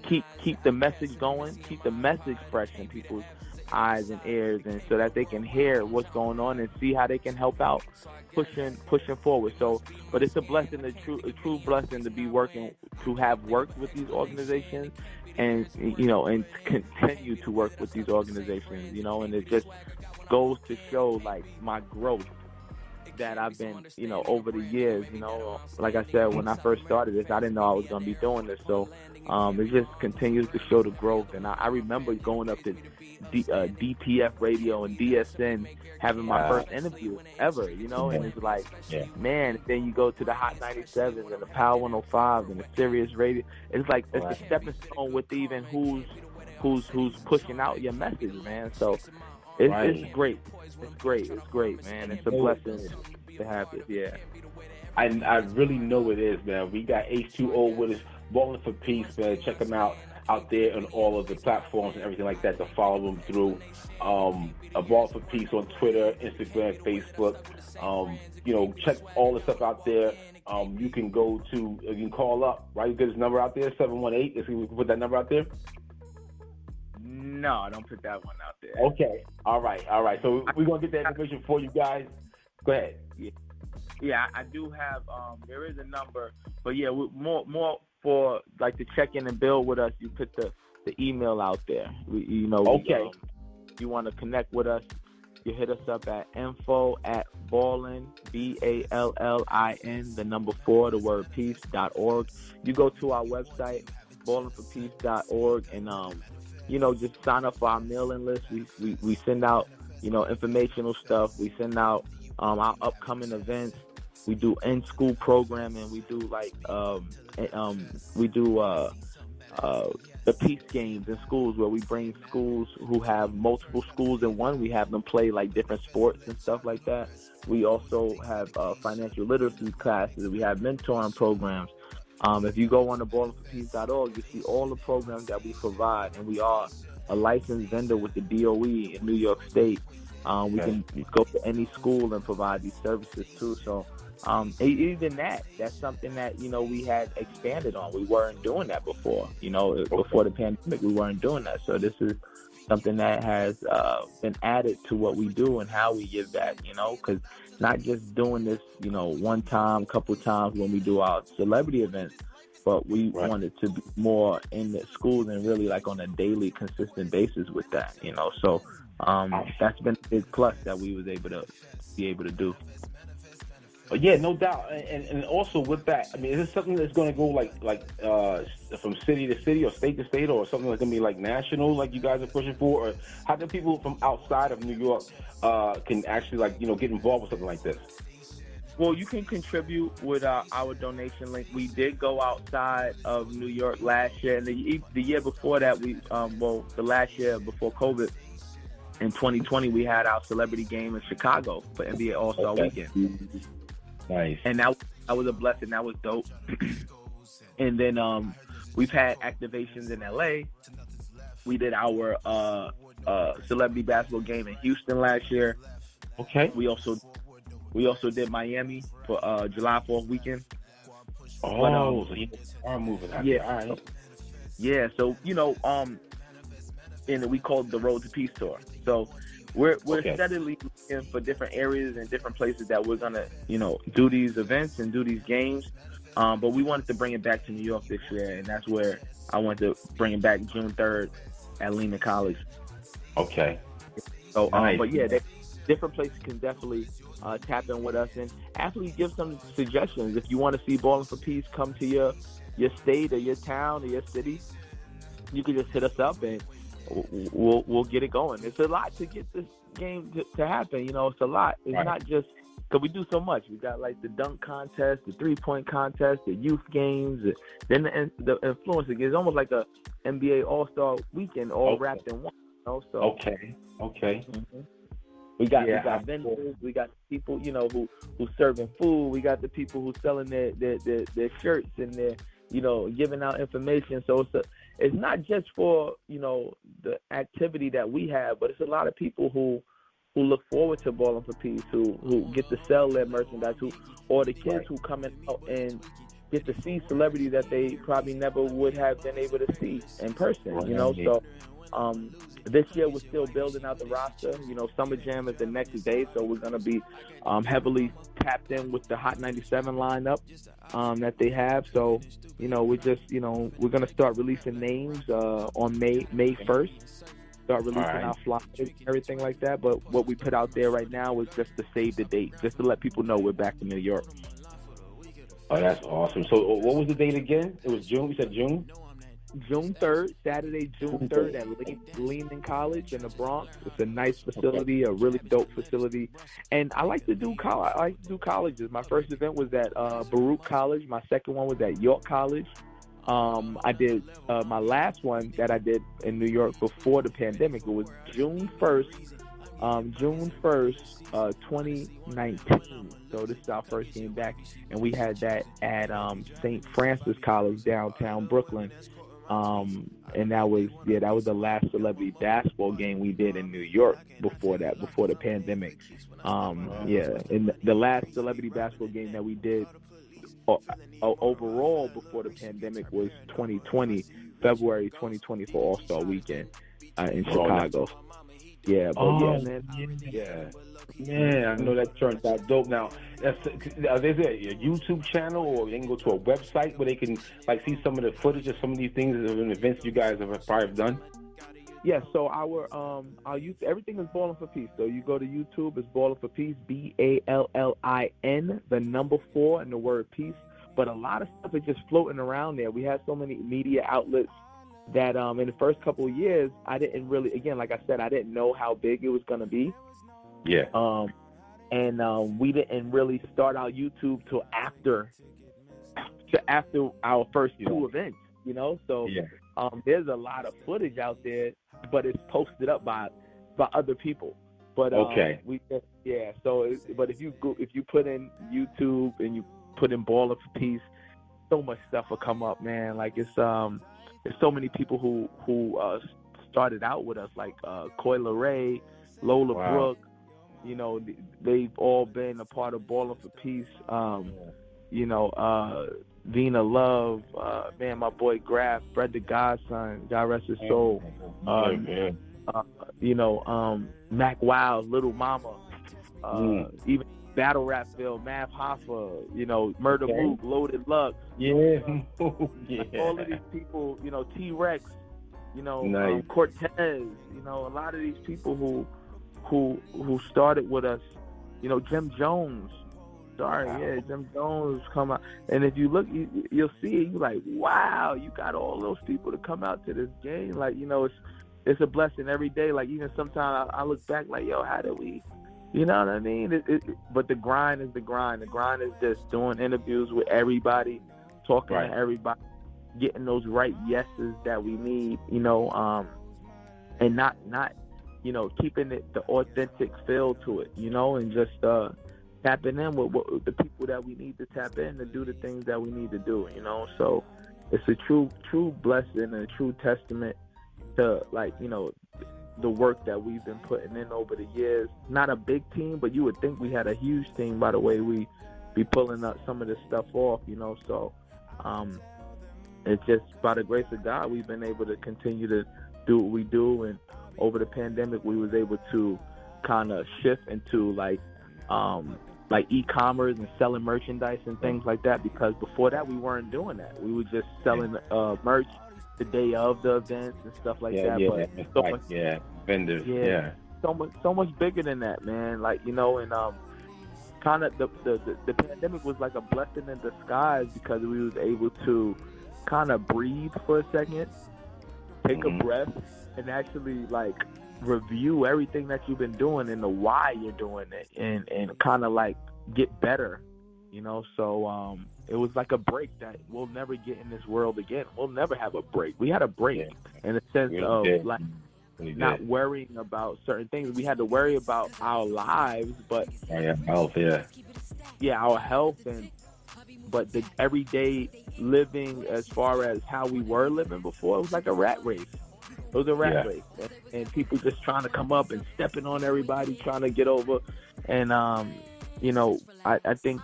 keep the message going, keep the message fresh in people's eyes and ears, and so that they can hear what's going on and see how they can help out pushing forward. So, but it's a blessing, a true blessing to have worked with these organizations, and, you know, and continue to work with these organizations, you know. And it just goes to show, like, my growth that I've been, you know, over the years. You know, like I said, when I first started this, I didn't know I was going to be doing this. So it just continues to show the growth. And I remember going up to DPF radio and DSN, having my first interview ever, you know. And it's like, man, then you go to the Hot 97s and the Power 105 and the Sirius radio. It's like, it's a stepping stone with even who's pushing out your message, man. So it's great. It's great, man. It's a blessing to have it, yeah. I really know it is, man. We got H2O with us, Ballin' for Peace, man. Check them out there on all of the platforms and everything like that to follow them through. A Ball for Peace on Twitter, Instagram, Facebook. You know, check all the stuff out there. You can call up, right? You get his number out there, 718. If we can put that number out there. No, I don't put that one out there. Okay. All right. So we're going to get that information for you guys. Go ahead. Yeah, I do have, there is a number, but yeah, more for, like, to check in and build with us, you put the email out there. You you want to connect with us, you hit us up at info@ballin, BALLIN, the number 4, the word peace.org. You go to our website, ballinforpeace.org, and, you know, just sign up for our mailing list. We send out, you know, informational stuff. We send out our upcoming events. We do in-school programming. We do, like, the peace games in schools, where we bring schools who have multiple schools in one. We have them play, like, different sports and stuff like that. We also have financial literacy classes. We have mentoring programs. If you go on to ballinforpeace.org, you see all the programs that we provide, and we are a licensed vendor with the DOE in New York State. We can go to any school and provide these services too. So even that's something that, you know, we had expanded on. We weren't doing that before. You know, before the pandemic, we weren't doing that. So this is something that has been added to what we do and how we give that, you know, because not just doing this, you know, one time, couple times when we do our celebrity events, but we wanted to be more in the schools and really, like, on a daily, consistent basis with that, you know. So that's been a big plus that we was able to do. Yeah, no doubt. And also with that, I mean, is this something that's going to go like from city to city or state to state, or something that's going to be like national, like you guys are pushing for? Or how do people from outside of New York can actually, like, you know, get involved with something like this? Well, you can contribute with our donation link. We did go outside of New York last year, and the year before that, the last year before COVID, in 2020, we had our celebrity game in Chicago for NBA All-Star Weekend. Nice. And that was a blessing. That was dope. And then we've had activations in LA. We did our celebrity basketball game in Houston last year. Okay. We also did Miami for July 4th weekend. Oh, so you are moving out there. All right. Yeah, so, you know, and we called the Road to Peace Tour. So we're steadily looking for different areas and different places that we're gonna, do these events and do these games. But we wanted to bring it back to New York this year, and that's where I wanted to bring it back June 3rd at Lehman College. Okay. So, nice. but yeah, different places can definitely tap in with us and actually give some suggestions. If you want to see Ballin' for Peace come to your state or your town or your city, you can just hit us up and we'll get it going. It's a lot to get this game to happen. It's a lot. It's not just because we do so much. We got like the dunk contest, the 3-point contest, the youth games, then the influencer. It's almost like a NBA All-Star weekend all wrapped in one. So okay. Mm-hmm. We got vendors. We got people, who serving food. We got the people who selling their shirts and their, giving out information. So it's not just for the activity that we have, but it's a lot of people who look forward to Ballin' for Peace, who get to sell their merchandise, or the kids who come out and get to see celebrities that they probably never would have been able to see in person. So. This year we're still building out the roster. Summer Jam is the next day, so we're gonna be heavily tapped in with the Hot 97 lineup that they have. So, we're just, we're gonna start releasing names on May 1st. Start releasing our flyers and everything like that. But what we put out there right now is just to save the date, just to let people know we're back in New York. Oh, that's awesome. So, what was the date again? It was June. You said June. June 3rd, Saturday, June 3rd at Lehman College in the Bronx. It's a nice facility, a really dope facility. And I like to do colleges. My first event was at Baruch College. My second one was at York College. I did my last one that I did in New York before the pandemic. It was June 1st, 2019. So this is our first game back, and we had that at St. Francis College, downtown Brooklyn. And that was the last celebrity basketball game we did in New York before the pandemic. And the last celebrity basketball game that we did overall before the pandemic was 2020, February 2020 for All-Star Weekend in Chicago. Man, I know that turns out dope. Now, there's a YouTube channel, or they can go to a website where they can see some of the footage of some of these things and events you guys have probably done. Yeah, so our YouTube, everything is Ballin' for Peace. So you go to YouTube, it's Ballin' for Peace, BALLIN, the number 4 and the word peace. But a lot of stuff is just floating around there. We had so many media outlets that in the first couple of years, I didn't really, again, like I said, I didn't know how big it was going to be. Yeah. We didn't really start our YouTube till after our first 2 events, So there's a lot of footage out there, but it's posted up by other people. But but if you put in YouTube and you put in Ballin' for Peace, so much stuff will come up, man. Like there's so many people who started out with us, like Coi Leray, Lola Brooke. They've all been a part of Ballin' for Peace. Vina Love, my boy Graf, Fred the Godson, God rest his soul. Mac Wild, Little Mama, even Battle Rapville, Mav Hoffa, Murder Mook, Loaded Lux. All of these people, T-Rex, nice. Cortez, a lot of these people who started with us, Jim Jones. Jim Jones come out. And if you look, you'll see it. You're like, wow, you got all those people to come out to this game. Like, it's a blessing every day. Like, even sometimes I look back like, yo, how did we, you know what I mean? But the grind is the grind. The grind is just doing interviews with everybody, talking to everybody, getting those right yeses that we need, and not keeping it the authentic feel to it, and just tapping in with the people that we need to tap in to do the things that we need to do, So it's a true blessing and a true testament to, the work that we've been putting in over the years. Not a big team, but you would think we had a huge team by the way we be pulling up some of this stuff off, So it's just by the grace of God we've been able to continue to do what we do, and over the pandemic we was able to kind of shift into like e-commerce and selling merchandise and things like that, because before that we weren't doing that. We were just selling merch the day of the events and stuff like that. Vendors. So much bigger than that, man. Like, you know, and kind of the pandemic was like a blessing in disguise, because we was able to kind of breathe for a second, take a breath, and actually like review everything that you've been doing and the why you're doing it, and kind of like get better, you know. So it was like a break that we'll never get in this world again. We'll never have a break. We had a break in a sense of like not worrying about certain things. We had to worry about our lives, but our health, but the everyday living, as far as how we were living before, it was like a rat race. It was a rat race, and people just trying to come up and stepping on everybody, trying to get over. And you know, I think,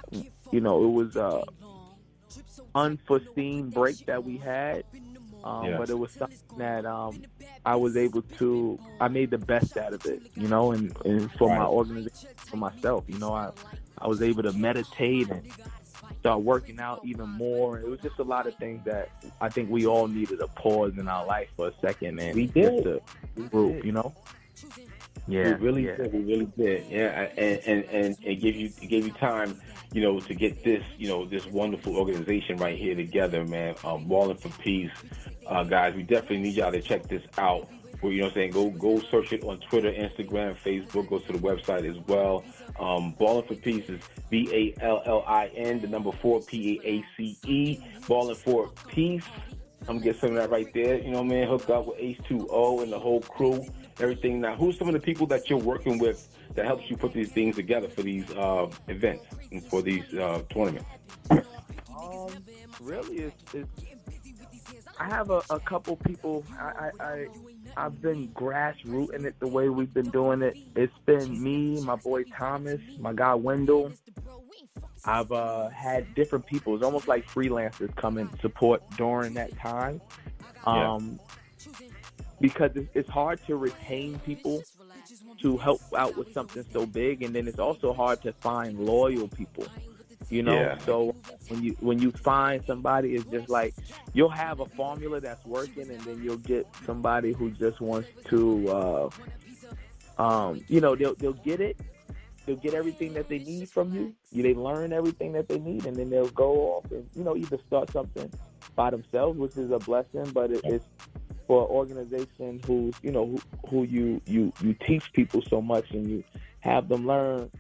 you know, it was a unforeseen break that we had, but it was something that I was able to. I made the best out of it, you know, and for my organization, for myself, you know, I was able to meditate and start working out even more. It was just a lot of things that I think we all needed a pause in our life for a second, and we did. Just a group, you know. Yeah, we really did. Yeah, and it gave you time, you know, to get this, you know, this wonderful organization right here together, man. Ballin' for Peace, guys. We definitely need y'all to check this out. Well, you know what I'm saying? Go search it on Twitter, Instagram, Facebook. Go to the website as well. Ballin' for Peace is BALLIN, the number 4 PAACE. Ballin' for Peace. I'm gonna get some of that right there. You know what I mean? Hook up with H2O and the whole crew. Everything. Now, who's some of the people that you're working with that helps you put these things together for these events and for these tournaments? Really, I have a couple people. I've been grassrooting it the way we've been doing it. It's been me, my boy Thomas, my guy Wendell. I've had different people. It's almost like freelancers come and support during that time. Because it's hard to retain people to help out with something so big, and then it's also hard to find loyal people, you know. Yeah. So when you find somebody, it's just like you'll have a formula that's working, and then you'll get somebody who just wants to, you know, they'll get it. They'll get everything that they need from you. They learn everything that they need, and then they'll go off and, you know, either start something by themselves, which is a blessing, but it's for an organization who's, you know, who you teach people so much, and you have them learn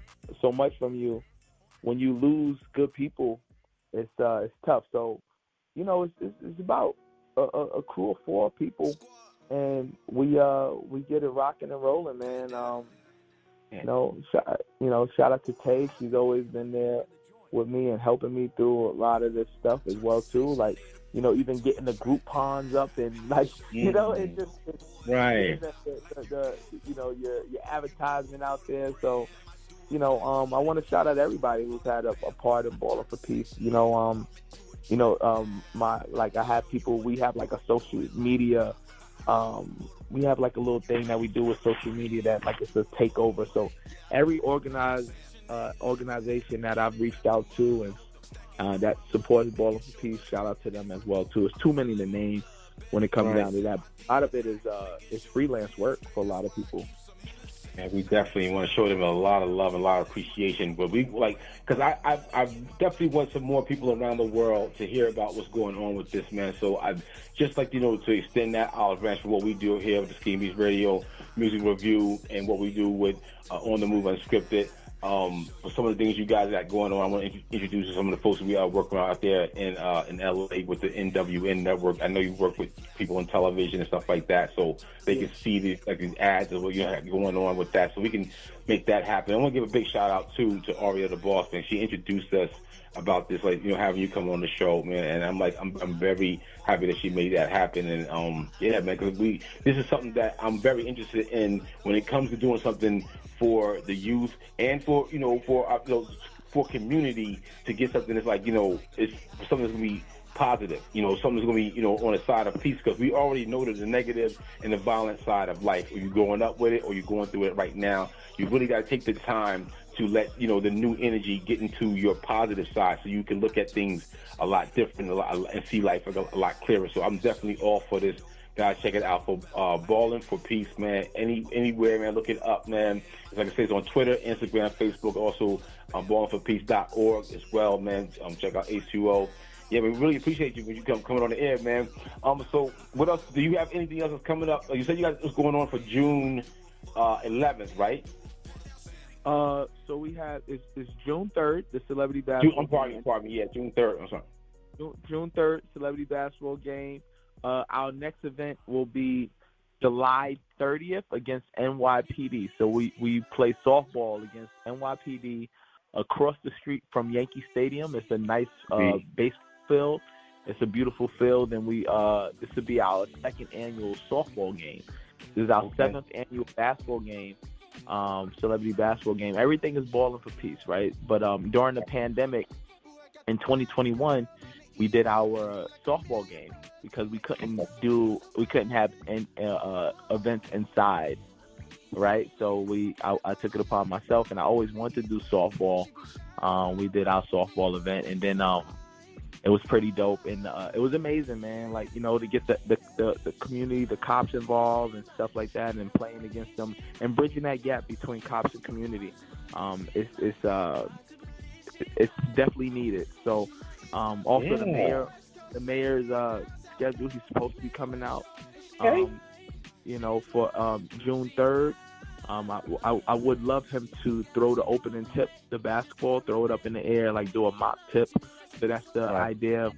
so much from you. When you lose good people, it's tough. So, you know, it's about a crew of 4 people, and we get it rocking and rolling, man. Shout out to Tay. She's always been there with me and helping me through a lot of this stuff as well too. Like, you know, even getting the group ponds up, and like, you know, it's right. You know, your advertisement out there. So, you know, I want to shout out everybody who's had a part of Ballin' for Peace. You know, I have people. We have like a social media. We have like a little thing that we do with social media that like it's a takeover. So every organization that I've reached out to and that supports Ballin' for Peace, shout out to them as well too. It's too many to name when it comes down to that. A lot of it is freelance work for a lot of people. And we definitely want to show them a lot of love and a lot of appreciation. But we because I definitely want some more people around the world to hear about what's going on with this, man. So I'd just like, you know, to extend that olive branch for what we do here with the Scheme Beats Radio Music Review and what we do with On the Move Unscripted. For some of the things you guys got going on, I want to introduce you to some of the folks we are working on out there in LA with the NWN network. I know you work with people on television and stuff like that, so they can see these ads of what you have going on with that, so we can make that happen. I want to give a big shout out too to Aria the Boss, man. She introduced us about this, like, you know, having you come on the show, man. And I'm very happy that she made that happen. And yeah, man, because this is something that I'm very interested in when it comes to doing something for the youth and for, for community, to get something that's like, it's something that's gonna be positive. Something's going to be, on the side of peace, because we already know there's the negative and the violent side of life. Are you growing up with it, or you going through it right now? You really got to take the time to let, the new energy get into your positive side, so you can look at things a lot different, and see life a lot clearer. So I'm definitely all for this. Guys, check it out for Ballin' for Peace, man. Anywhere, man. Look it up, man. Like I say, it's on Twitter, Instagram, Facebook, also ballinforpeace.org as well, man. Check out H2O. Yeah, we really appreciate you when you coming on the air, man. So what else? Do you have anything else that's coming up? You said you got what's going on for June 11th, right? So we have it's June 3rd, the celebrity basketball. Pardon me. Yeah, June 3rd. I'm sorry. June 3rd, celebrity basketball game. Our next event will be July 30th against NYPD. So we play softball against NYPD across the street from Yankee Stadium. It's a nice base field. It's a beautiful field, and this will be our second annual softball game. This is our seventh annual basketball game, celebrity basketball game. Everything is balling for peace, right? But during the pandemic in 2021, we did our softball game because we couldn't have events inside, right? So I took it upon myself, and I always wanted to do softball. We did our softball event, and then it was pretty dope, and it was amazing, man. Like, to get the community, the cops involved and stuff like that, and playing against them and bridging that gap between cops and community. It's definitely needed. So. Also, the mayor's schedule. He's supposed to be coming out, for June 3rd. I would love him to throw the opening tip, the basketball, throw it up in the air, like do a mock tip. So that's the idea,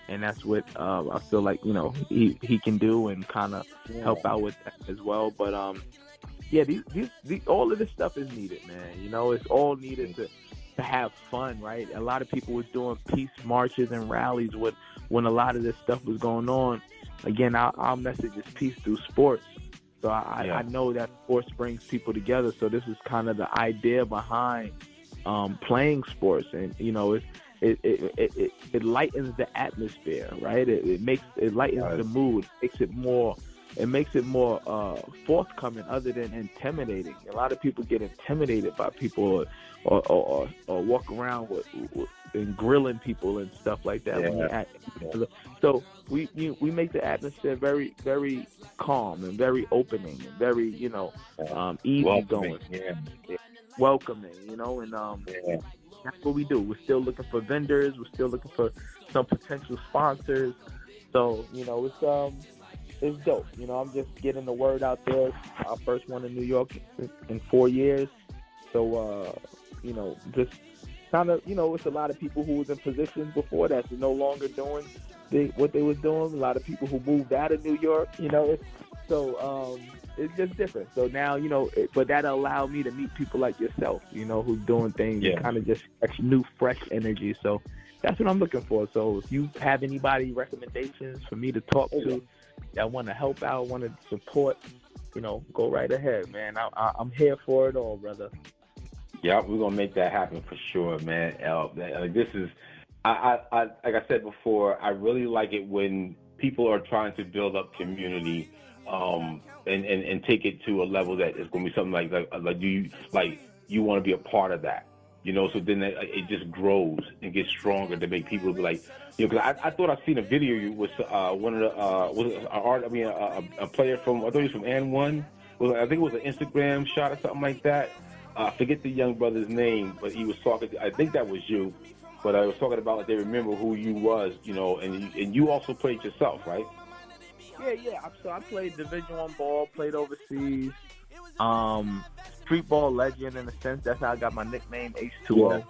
and that's what I feel like he can do and kind of help out with that as well. But these all of this stuff is needed, man. It's all needed to have fun, right? A lot of people was doing peace marches and rallies when a lot of this stuff was going on. Again, our message is peace through sports. So I know that sports brings people together. So this is kind of the idea behind playing sports, and it lightens the atmosphere, right? It lightens the mood, it makes it more forthcoming, other than intimidating. A lot of people get intimidated by people or walk around and grilling people and stuff like that. So we make the atmosphere very, very calm and very opening and very easy going, welcoming. And that's what we do. We're still looking for vendors. We're still looking for some potential sponsors. So it's dope. I'm just getting the word out there. Our first one in New York in 4 years. So, just kind of, it's a lot of people who was in positions before that are no longer doing what they was doing. A lot of people who moved out of New York, it's just different. So now, but that allowed me to meet people like yourself, who's doing things and kind of just fresh energy. So that's what I'm looking for. So if you have anybody recommendations for me to talk to, that want to help out, want to support, go right ahead, man. I'm here for it all, brother. Yeah, we're gonna make that happen for sure, man. This is, I like I said before, I really like it when people are trying to build up community, and take it to a level that is gonna be something like you want to be a part of that, So then it just grows and gets stronger to make people be like, because I thought I seen a video with one of the a player from, I thought he was from N1. I think it was an Instagram shot or something like that. I forget the young brother's name, but he was talking. I think that was you, but I was talking about they remember who you was, and you also played yourself, right? Yeah. So I played Division I ball, played overseas, street ball legend in a sense. That's how I got my nickname H2O. Yeah.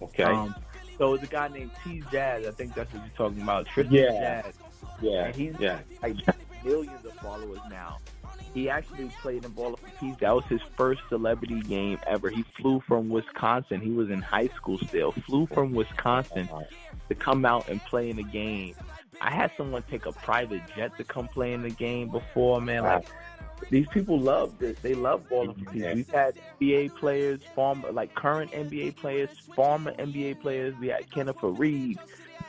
Okay. So it's a guy named T Jazz. I think that's what you're talking about. Tristan Jazz. Yeah. And he's like millions of followers now. He actually played in Ball of Peace. That was his first celebrity game ever. He flew from Wisconsin. He was in high school still. Flew from Wisconsin to come out and play in the game. I had someone take a private jet to come play in the game before, man. Like, these people love this. They love Ball of Peace. We've had NBA players, current NBA players, former NBA players. We had Kenneth Reed.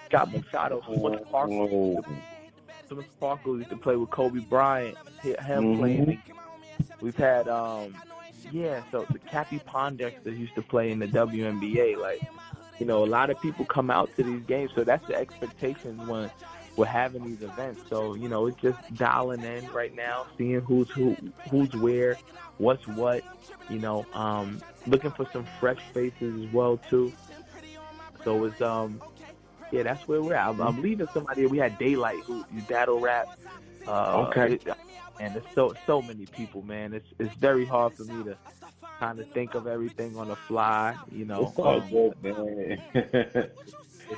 Got Machado, Sparkles. Sparkles used to play with Kobe Bryant. Him playing. We've had so the Cappy Pondexter used to play in the WNBA. Like, you know, a lot of people come out to these games, so that's the expectations when we're having these events. So, you know, it's just dialing in right now, seeing who's where, what's what, you know, looking for some fresh faces as well too. So it's that's where we're at. I'm leaving somebody. We had Daylight who battle rap. And there's so many people, man. It's very hard for me to kind of think of everything on the fly, you know. It's all good, man.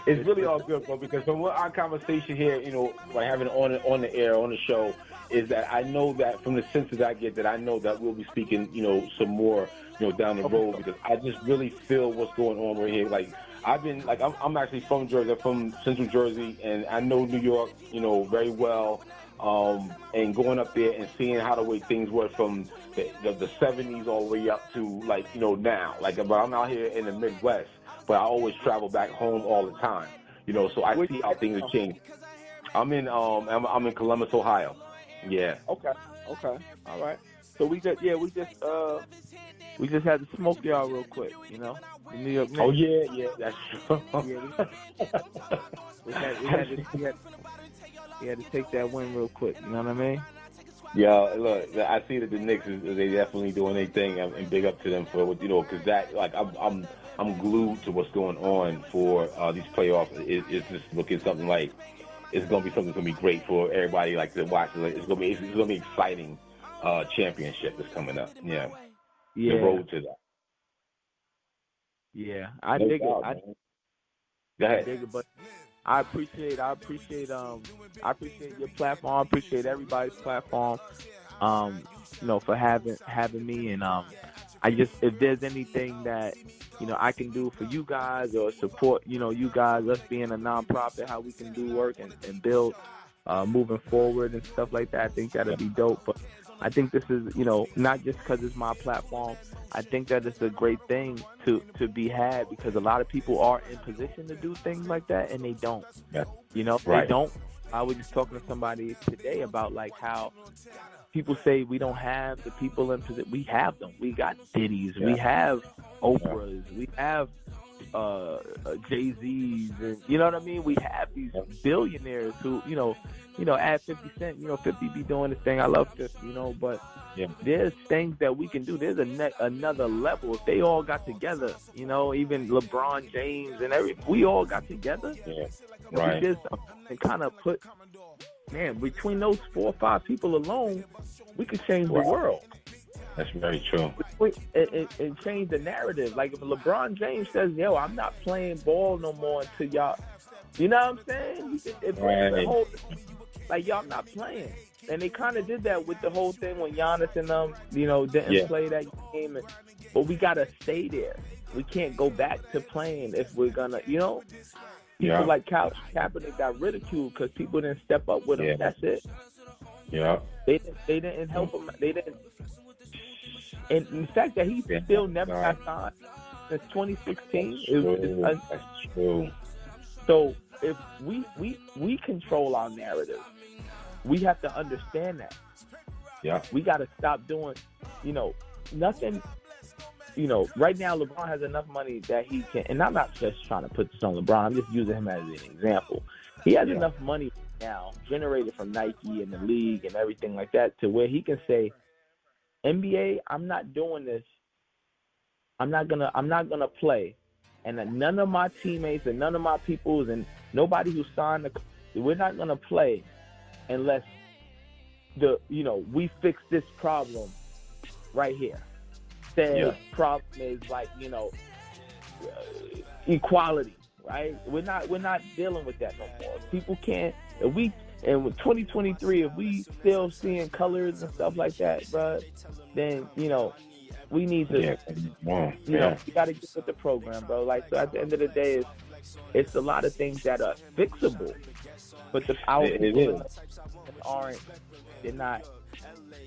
It's really all good, bro, because from our conversation here, you know, by having it on the air, on the show, is that I know that from the senses I get, that I know that we'll be speaking, you know, some more, you know, down the road, because I just really feel what's going on right here. Like, I'm actually from Jersey, I'm from Central Jersey, and I know New York, you know, very well. And going up there and seeing how the way things were from the 70s all the way up to, like, you know, now. Like, but I'm out here in the Midwest, but I always travel back home all the time, you know, so I see how things have changed. I'm in Columbus, Ohio. Yeah. Okay. All right. So we just had to smoke y'all real quick, you know. The New York Knicks. Oh yeah, that's true. we had to take that win real quick. You know what I mean? Yeah, look, I see that the Knicks they definitely doing their thing, and big up to them for, you know, because that, like, I'm glued to what's going on for these playoffs. It's just looking something like it's gonna be something that's gonna be great for everybody, like, to watch. It's gonna be exciting championship that's coming up. Yeah. The road to that. Yeah, I dig it. Go ahead. I dig it, but I appreciate your platform. I appreciate everybody's platform. You know, for having me, and if there's anything that, you know, I can do for you guys or support, you know, you guys, us being a nonprofit, how we can do work and build moving forward and stuff like that, I think that'd be dope. But I think this is, you know, not just because it's my platform. I think that it's a great thing to be had, because a lot of people are in position to do things like that, and they don't. Yeah. You know, Right. They don't. I was just talking to somebody today about, like, how people say we don't have the people in position. We have them. We got Diddy's. Yeah. We have Oprah's. We have Jay-Z's. And, you know what I mean? We have these billionaires who, you know, add 50 Cent. You know, 50 be doing this thing. I love 50, you know, but there's things that we can do. There's another level. If they all got together, you know, even LeBron James and we all got together. Yeah. Right. We did something and kind of put, man, between those 4 or 5 people alone, we could change the world. That's very true. And change the narrative. Like, if LeBron James says, yo, I'm not playing ball no more until y'all, you know what I'm saying? Like, y'all not playing. And they kind of did that with the whole thing when Giannis and them, you know, didn't play that game. But we got to stay there. We can't go back to playing if we're going to, you know. People like Kaepernick got ridiculed because people didn't step up with him. Yeah. That's it. Yeah. They didn't help him. They didn't. And the fact that he still never got signed since 2016 That's true. So if we control our narrative, we have to understand that. Yeah. We got to stop doing, you know, nothing. You know, right now LeBron has enough money that he can, and I'm not just trying to put this on LeBron, I'm just using him as an example. He has enough money now generated from Nike and the league and everything like that to where he can say, NBA, I'm not doing this. I'm not gonna play. And none of my teammates and none of my peoples and nobody who signed we're not gonna play unless we fix this problem right here. Problem is, like, you know, equality, right? We're not dealing with that no more. People can't. And with 2023, if we still seeing colors and stuff like that, bro, then, you know, we need to, you know, we got to get with the program, bro. Like, so at the end of the day, it's a lot of things that are fixable, but our people aren't.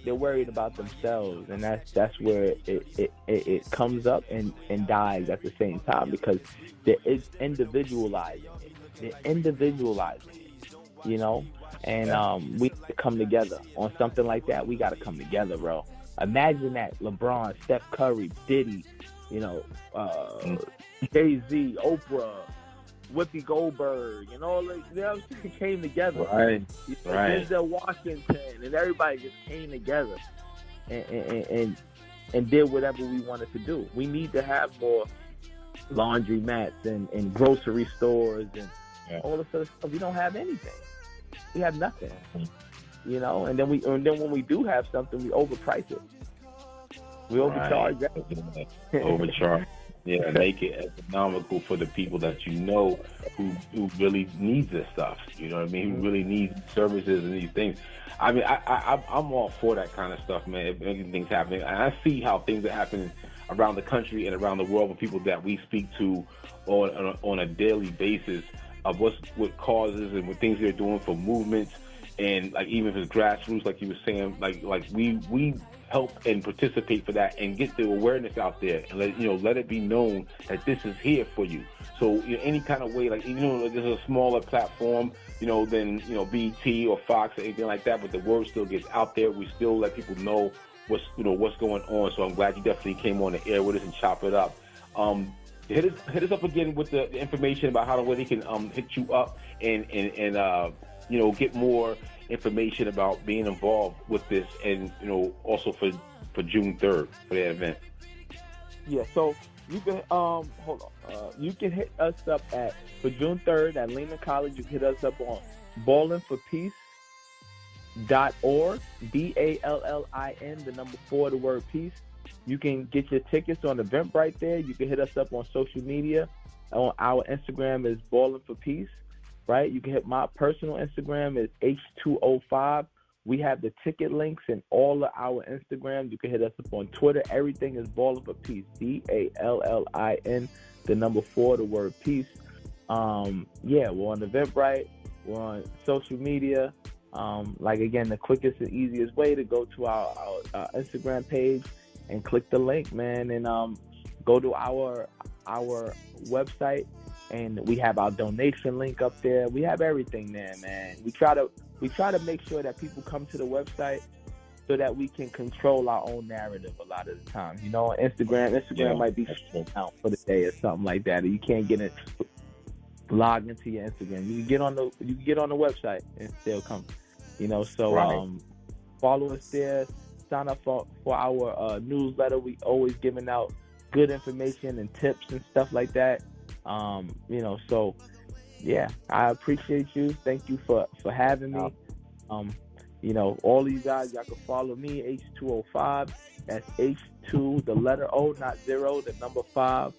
They're worried about themselves, and that's where it comes up and dies at the same time, because it's individualizing it. They're individualizing it, you know? And we need to come together on something like that. We got to come together, bro. Imagine that LeBron, Steph Curry, Diddy, you know, Jay-Z, Oprah, Whoopi Goldberg, and all that came together. Right. Denzel Washington, and everybody just came together and did whatever we wanted to do. We need to have more laundry mats and grocery stores and all this other stuff. We don't have anything. We have nothing, you know. And then when we do have something, we overprice it. We overcharge. Right? Overcharge. Yeah, make it economical for the people that you know who really need this stuff. You know what I mean? Who really need services and these things. I mean, I'm all for that kind of stuff, man. If anything's happening, and I see how things are happening around the country and around the world with people that we speak to on a daily basis of what causes and what things they're doing for movements, and like even if it's grassroots, like you were saying, like we help and participate for that and get the awareness out there and let it be known that this is here for you. So any kind of way, like there's a smaller platform, than BT or Fox or anything like that, but the word still gets out there. We still let people know what's going on. So I'm glad you definitely came on the air with us and chop it up. Hit us up again with the information about how they can hit you up and get more information about being involved with this, and also for June 3rd for that event. Yeah, so you can you can hit us up for June 3rd at Lehman College. You can hit us up on ballinforpeace.org, BALLIN, 4, the word peace. You can get your tickets on Eventbrite there. You can hit us up on social media. On our Instagram is Ballin' for Peace, right? You can hit my personal Instagram is H2O5. We have the ticket links in all of our Instagrams. You can hit us up on Twitter. Everything is Ballin' for Peace, BALLIN, 4, the word peace. We're on Eventbrite. We're on social media. Again, the quickest and easiest way to go to our Instagram page and click the link, man, and go to our website, and we have our donation link up there. We have everything there, man. We try to make sure that people come to the website so that we can control our own narrative a lot of the time. Instagram might be out for the day or something like that, or you can't get it logged into your Instagram. You can get on the website and still come. Follow us there. Sign up for our newsletter. We always giving out good information and tips and stuff like that. I appreciate you. Thank you for having me. All of you guys, y'all can follow me, H2O5. That's H2, the letter O, not 0, the number 5.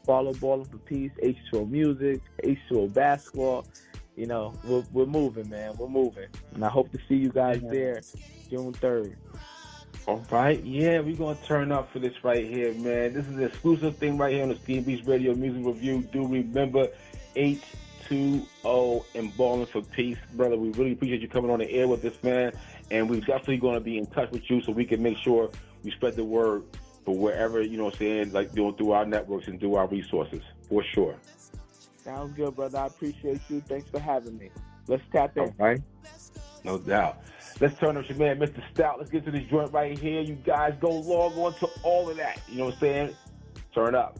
Follow Ballin' for Peace, H2O Music, H2O Basketball. We're moving, man. We're moving. And I hope to see you guys there June 3rd. All right, yeah, we're going to turn up for this right here, man. This is an exclusive thing right here on the Skeen Beats Radio Music Review. Do remember H2O and Ballin' for Peace. Brother, we really appreciate you coming on the air with us, man. And we're definitely going to be in touch with you so we can make sure we spread the word for wherever, like doing through our networks and through our resources, for sure. Sounds good, brother. I appreciate you. Thanks for having me. Let's tap in. All right. No doubt. Let's turn up your man, Mr. Stout. Let's get to this joint right here. You guys go log on to all of that. You know what I'm saying? Turn up.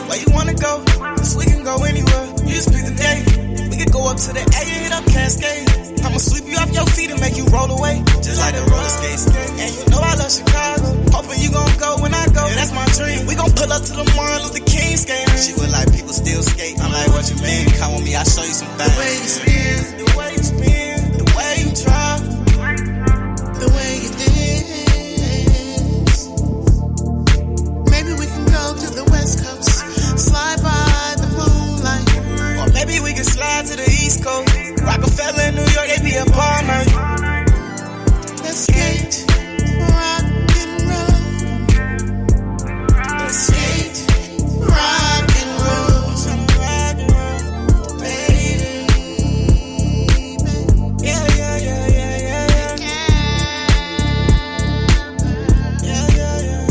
Where you wanna go? Cause we can go anywhere. You just pick the day. We can go up to the A and hit up Cascade. I'ma sweep you off your feet and make you roll away, just like the roller skates. And you know I love Chicago. Hoping you gon' go when I go. Yeah, that's my dream. We gon' pull up to the Martin Luther King skating. She was like, people still skate. I'm like, what you mean? Come with me, I'll show you some things. The way you spin, the way you spin, the way you drop, the way you dance. Maybe we can go to the West Coast, slide by the moonlight, or maybe we can slide to the East Coast. Rockefeller in New York, they be up all night. Let's skate, rock and roll. Let's skate, rock and roll. Rock and roll, baby. Yeah, yeah, yeah, yeah, yeah, yeah. Yeah, yeah, yeah.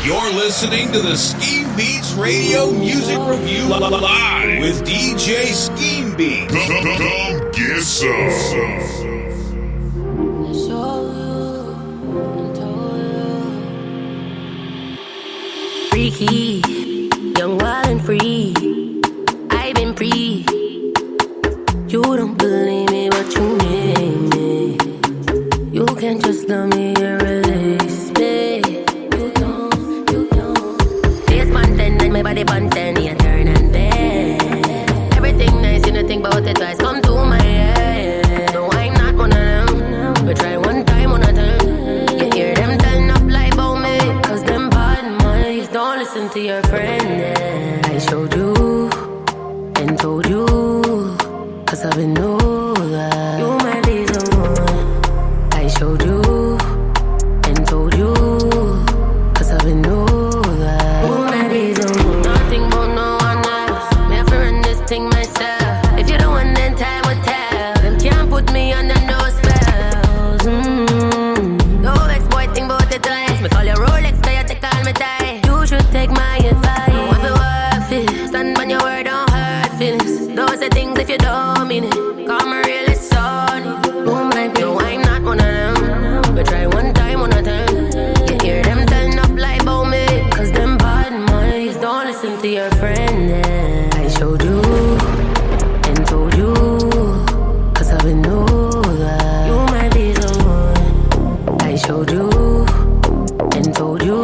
You're listening to the Scheme Beats Radio Music Review live with DJ Scheme Beats. Come get some. Freaky, young, wild and free. I've been free. You don't believe me, but you need me. You can't just love me and release me. You don't. Face content and my body content, you turn and bend. Everything nice, you don't think about it twice. Come to my head. No, I'm not one of them. But try one time, one of them. You hear them turn up like about me. Cause them bad minds don't listen to your friend. Yeah. I showed you and told you. Cause I've been know that you might be the one. I showed you and told you. Cause I've been know that you might be the one. Nothing but no one else. Me have to run this thing myself. If you don't want, then time will tell. Them can't put me under no spells. No ex-boy think about the twice. Me call your Rolex, cause you take all me time. You should take my advice. What the worth is? Stand on your word, don't hurt feelings. Those are things if you don't mean it. Come really sorry. Oh my God. No, I'm not one of them. But try one time, one of them. You hear them turn up like about me. Cause them bad minds don't listen to your friend. Yeah. I showed you and told you. Cause I've been know that you might be the one. I showed you and told you.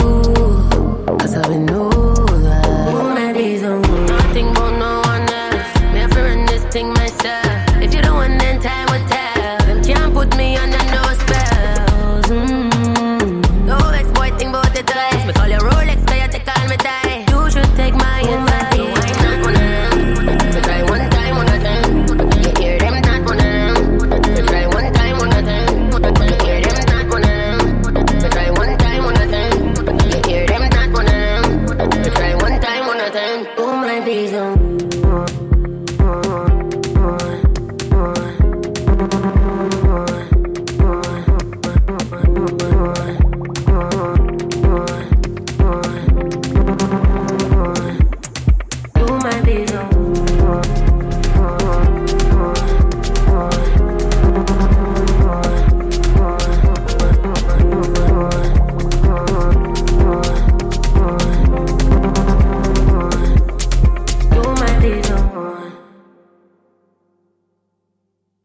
Cause I've been know that you might be the one. Nothing but no one else. Me have to run this thing myself. If you don't want, then time will tell. Them can't put me under no spells. No ex-boy think about the twice. Me call your Rolex, cause you take all me time. You should take my advice. No, I'm not one of them. So try one time, one of them. You hear them, not one of them. So try one time, one of them. You hear them, not one of them. So try one time, one of them. You hear them, not one of them. So try one time, one of them. You might be the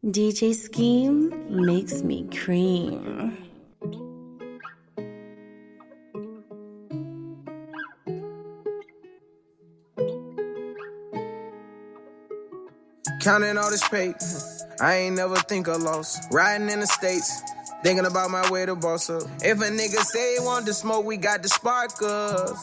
DJ Scheme makes me cream. Counting all this paper, I ain't never think of loss. Riding in the States, thinking about my way to boss up. If a nigga say he want to smoke, we got the sparkers.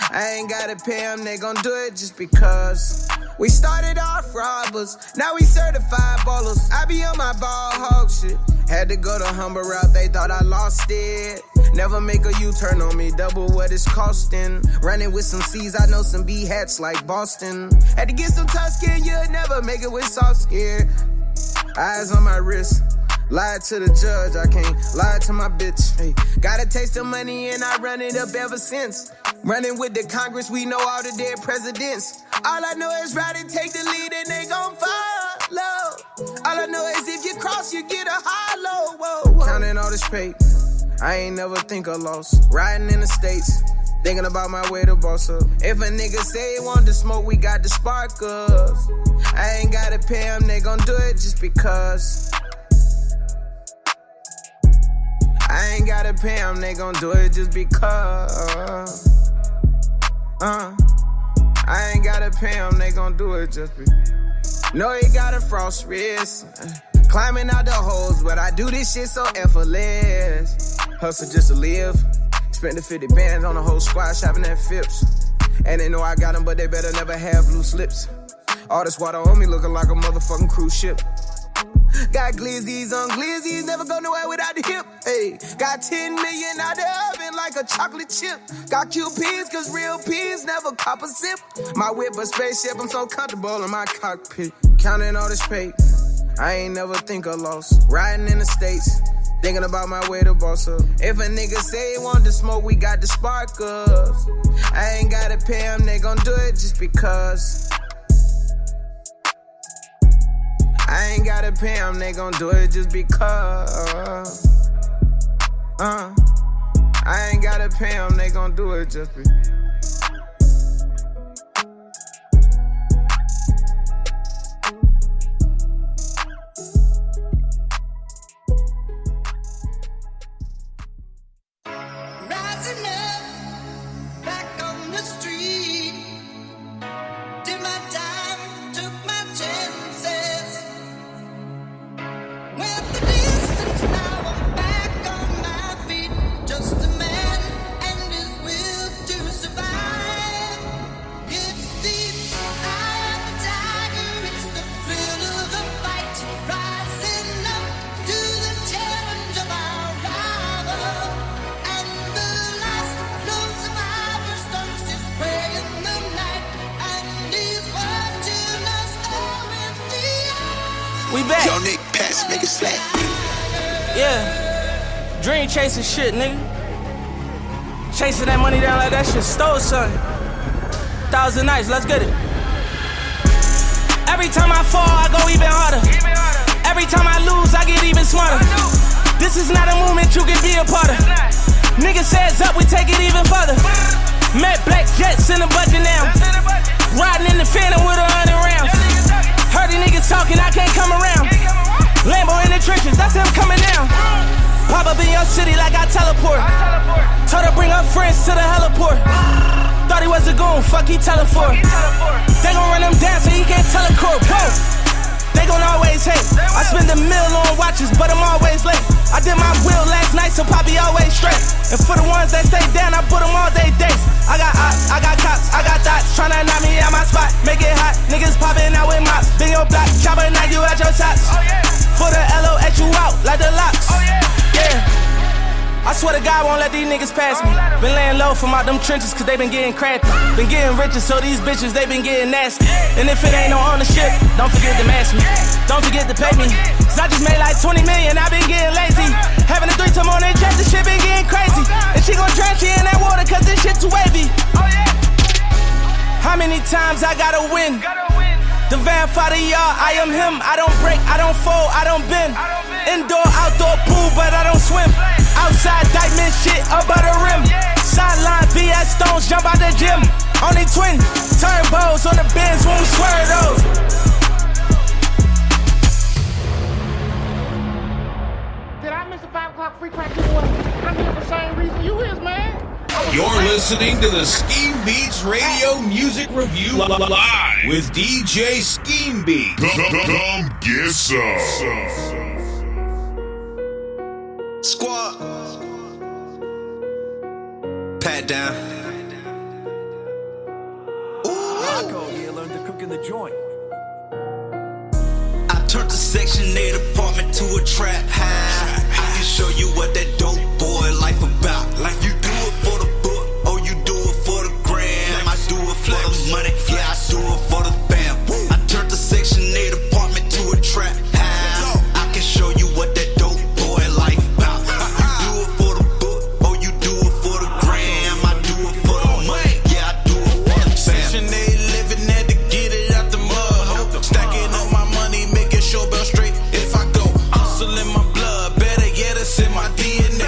I ain't gotta pay them, they gon' do it just because. We started off robbers, now we certified ballers. I be on my ball hog shit. Had to go the humble route, they thought I lost it. Never make a U-turn on me, double what it's costing. Running with some C's, I know some B hats like Boston. Had to get some tough skin, you'd never make it with soft skin. Eyes on my wrist, lied to the judge, I can't lie to my bitch. Hey, got a taste of money and I run it up ever since. Running with the Congress, we know all the dead presidents. All I know is ride and take the lead and they gon' follow. All I know is if you cross, you get a hollow. Whoa, whoa. Counting all this paper, I ain't never think of loss. Riding in the States, thinking about my way to boss up. If a nigga say he want to smoke, we got the sparkers. I ain't gotta pay them, they gon' do it just because. I ain't gotta pay them, they gon' do it just because. I ain't gotta pay them, they gon' do it just because. Know he got a frost wrist. Climbing out the holes, but I do this shit so effortless. Hustle just to live. Spent the 50 bands on the whole squad shopping at Phipps. And they know I got them, but they better never have loose lips. All this water on me looking like a motherfucking cruise ship. Got glizzies on glizzies, never go nowhere without the hip. Hey, got 10 million out the oven like a chocolate chip. Got QPs, cause real P's never cop a sip. My whip a spaceship, I'm so comfortable in my cockpit. Counting all this paper, I ain't never think of loss. Riding in the States, Thinking about my way to boss up. If a nigga say he want to smoke, we got the sparkers. I ain't gotta pay him, they gon' do it just because. I ain't gotta pay him, they gon' do it just because. I ain't gotta pay him, they gon' do it just because. Yo, Nick, pass, make it slap. Yeah, dream chasing shit, nigga. Chasing that money down like that shit stole something. 1,000 nights, let's get it. Every time I fall, I go even harder. Every time I lose, I get even smarter. This is not a movement you can be a part of. Niggas says up, we take it even further. Met black jets in the budget now. Riding in the Phantom with 100 rounds. Heard these niggas talking, I can't come around. Lambo in the trenches, that's him coming down. Pop up in your city like I teleport. Told her bring her friends to the heliport. Thought he was a goon, fuck he teleport. They gon' run him down so he can't teleport. Whoa. They gon' always hate. I spend $1 million on watches, but I'm always late. I did my will last night, so Poppy always straight. And for the ones that stay down, I put them all day days. I got ops, I got cops, I got dots, tryna knock me out my spot, make it hot. Niggas popping out with mops, been your block, chopper knock you out your tops. For the LOX you out like the locks. Yeah. I swear to God, won't let these niggas pass me. Been laying low from out them trenches, cause they been getting crafty. Been getting richer, so these bitches, they been getting nasty. And if it ain't no ownership, don't forget to match me. Don't forget to pay me. Cause I just made like 20 million, I been getting lazy. Having a threesome on that jet, this shit been getting crazy. And she gon' drown she in that water, cause this shit too wavy. How many times I gotta win? The vampire, y'all, I am him. I don't break, I don't fold, I don't bend. Indoor, outdoor pool, but I don't swim. Outside diamond shit above the rim. Sideline VS stones, jump out the gym. Only twin turbos on the bins when we swear those. Did I miss the 5 o'clock free crack giveaway? I'm here for the same reason you is, man. You're listening to the Scheme Beats Radio Music Review live with DJ Scheme Beats. Come get some. Squad. Pat down. Rocco, you learned to cook in the joint. I turned the Section 8 apartment to a trap house. I can show you what that dope boy life about. Like you do it for the book, or you do it for the gram. I do it for the money, yeah, I do it for the fam. I turned the Section 8 apartment to a trap house. I can show you what that dope boy life about. You do it for the book, or you do it for the gram. I do it for the money, yeah, I do it for the fam. Section 8 living had to get it out the mud. Stacking up my money, making sure bell straight if I go. Hustle in my blood, better yet it's in my DNA.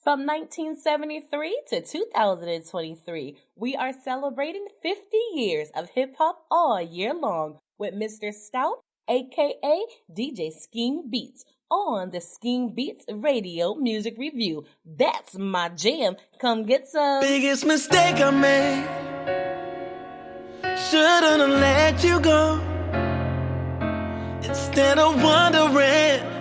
From 1973 to 2023, we are celebrating 50 years of hip-hop all year long with Mr. Stout, a.k.a. DJ Scheme Beats, on the Scheme Beats Radio Music Review. That's my jam. Come get some. Biggest mistake I made. Shouldn't have let you go. Instead of wondering,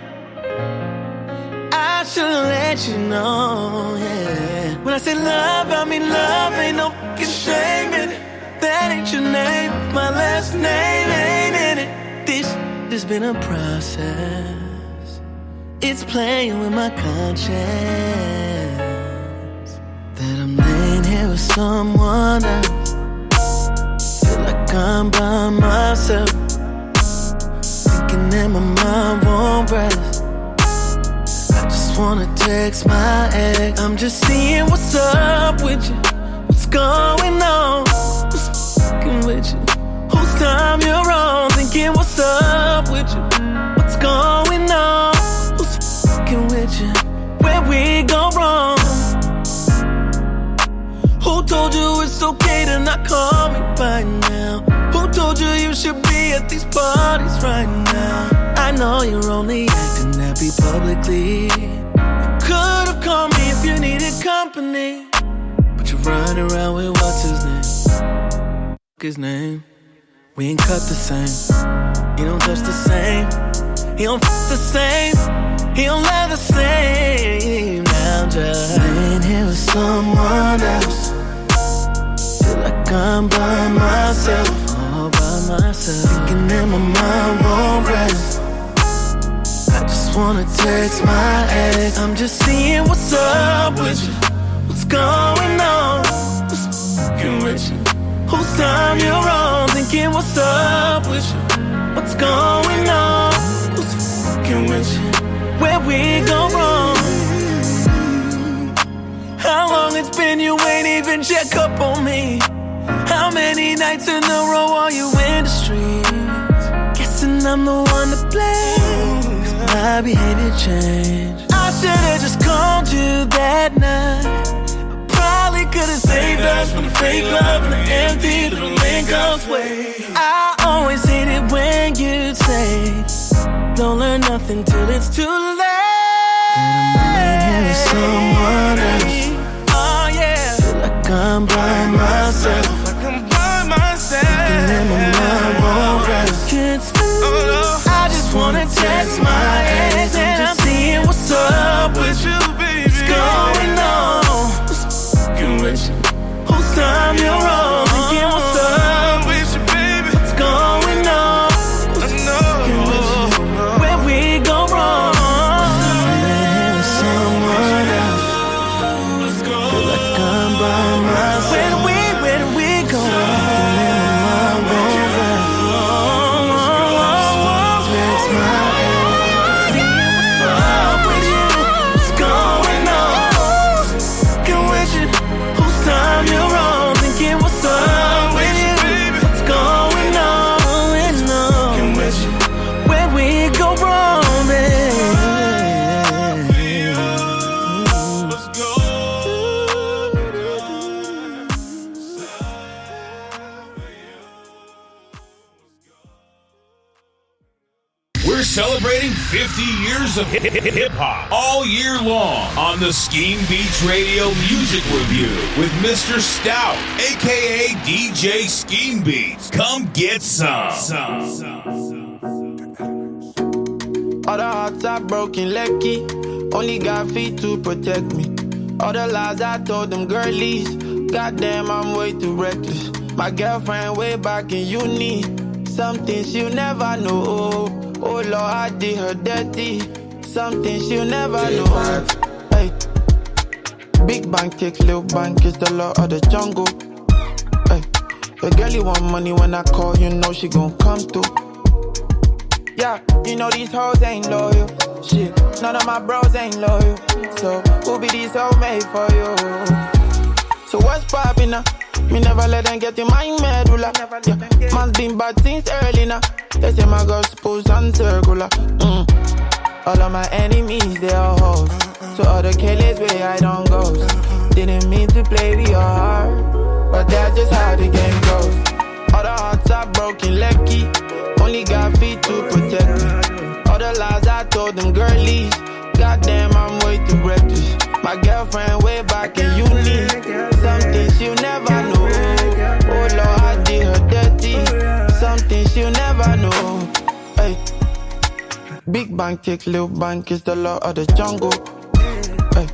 I should've let you know, yeah. When I say love, I mean love, ain't no fucking shame in it. That ain't your name, my last name ain't in it. This has been a process. It's playing with my conscience. That I'm laying here with someone else. Feel like I'm by myself. Thinking that my mind won't rest. Wanna text my ex. I'm just seeing what's up with you. What's going on? What's fucking with you? Whose time you're on? Thinking what's up with you? What's going on? Who's fucking with you? Where we go wrong? Who told you it's okay to not call me right now? Who told you you should be at these parties right now? I know you're only acting happy publicly. Could've called me if you needed company, but you're running around with what's his name? His name. We ain't cut the same. He don't touch the same. He don't f the same. He don't love the same. Now I'm just laying here with someone else. Feel like I'm by myself, all by myself. Thinking that my mind won't rest. Wanna text my ex. I'm just seeing what's up with you. What's going on? What's fucking with you? Whose time you're on? Thinking what's up with you? What's going on? Who's fucking with you? Where we go wrong? How long it's been you ain't even check up on me? How many nights in a row are you in the streets? Guessing I'm the one to blame. My behavior changed. I should've just called you that night. Probably could've saved us from the fake love and the empty little link-ups way. I always hate it when you say don't learn nothing till it's too late. I'm laying here with someone else. Oh yeah. Feel like I'm by myself. Like I'm by myself. Thinking that my mind won't rest. Can't sleep. I just wanna text my ex. And I'm seeing what's up with you, baby. What's going on? Who's fucking with you? Whose time you're on? Thinking what's up with you, baby? What's going on? Who's fucking with you? Where we go wrong? I'm with someone else. Feel like I'm by myself. Where do we go wrong? Celebrating 50 years of hip-hop all year long on the Scheme Beats Radio Music Review with Mr. Stout, a.k.a. DJ Scheme Beats. Come get some. All the hearts are broken, lucky. Only got feet to protect me. All the lies I told them girlies. Goddamn, I'm way too reckless. My girlfriend way back in uni. Some things she'll never know. Oh Lord, I did her dirty. Something she'll never know. Hey, big bank takes little bank, it's the law of the jungle. Hey, the girl you want money when I call, you know she gon' come through. Yeah, you know these hoes ain't loyal. Shit, none of my bros ain't loyal. So who be these hoes made for you? So what's poppin' now? Me never let them get in my medulla. Yeah, man's been bad since early now. They say my girl's supposed and circular. All of my enemies, they all hoes. So all the careless way I don't go. Didn't mean to play with your heart, but that's just how the game goes. All the hearts are broken, lucky. Only got feet to protect me. All the lies I told them girlies. Goddamn, I'm way too reckless. My girlfriend way back in uni. Something she'll never know. Oh Lord, I did her dirty. Something she'll never know. Hey. Big bank takes little bank is the law of the jungle. Hey.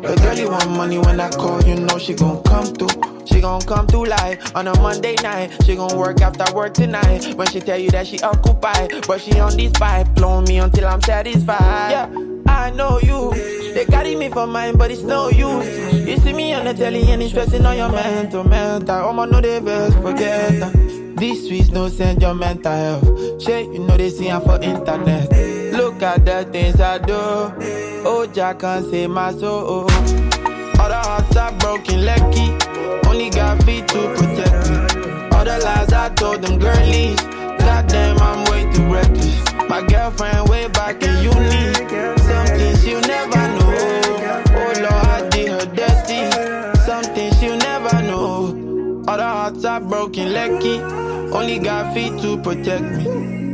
The girlie want money when I call, you know she gon' come through. She gon' come through live on a Monday night. She gon' work after work tonight. When she tell you that she occupied, but she on this pipe, blowing me until I'm satisfied. Yeah, I know you. They carry me for mine, but it's no use. You see me on the telly and it's stressing on your mental. I'ma know they best forget that. These streets no send your mental health. Shit, you know they see I'm for internet. Look at the things I do. Oh, Jack can't save my soul. All the hearts are broken, lucky. Only got feet to protect me. All the lies I told them girlies. Goddamn, I'm way too reckless. My girlfriend way back in uni. Something she'll never know. Oh Lord, I did her dirty. Something she'll never know. All the hearts are broken, lucky. Only got feet to protect me.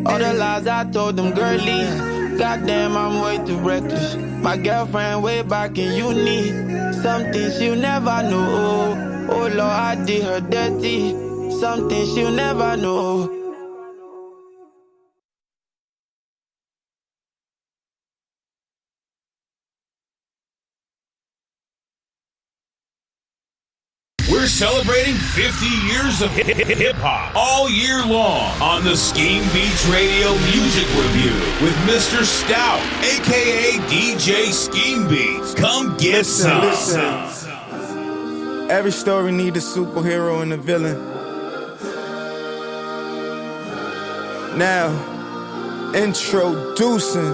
All the lies I told them girlies. Goddamn, I'm way too reckless. My girlfriend way back in uni. Something she'll never know. Oh Lord, I did her dirty. Something she'll never know. We're celebrating 50 years of hip-hop all year long on the Scheme Beats Radio Music Review with Mr. Stout, a.k.a. DJ Scheme Beats. Come get some. Every story needs a superhero and a villain. Now, introducing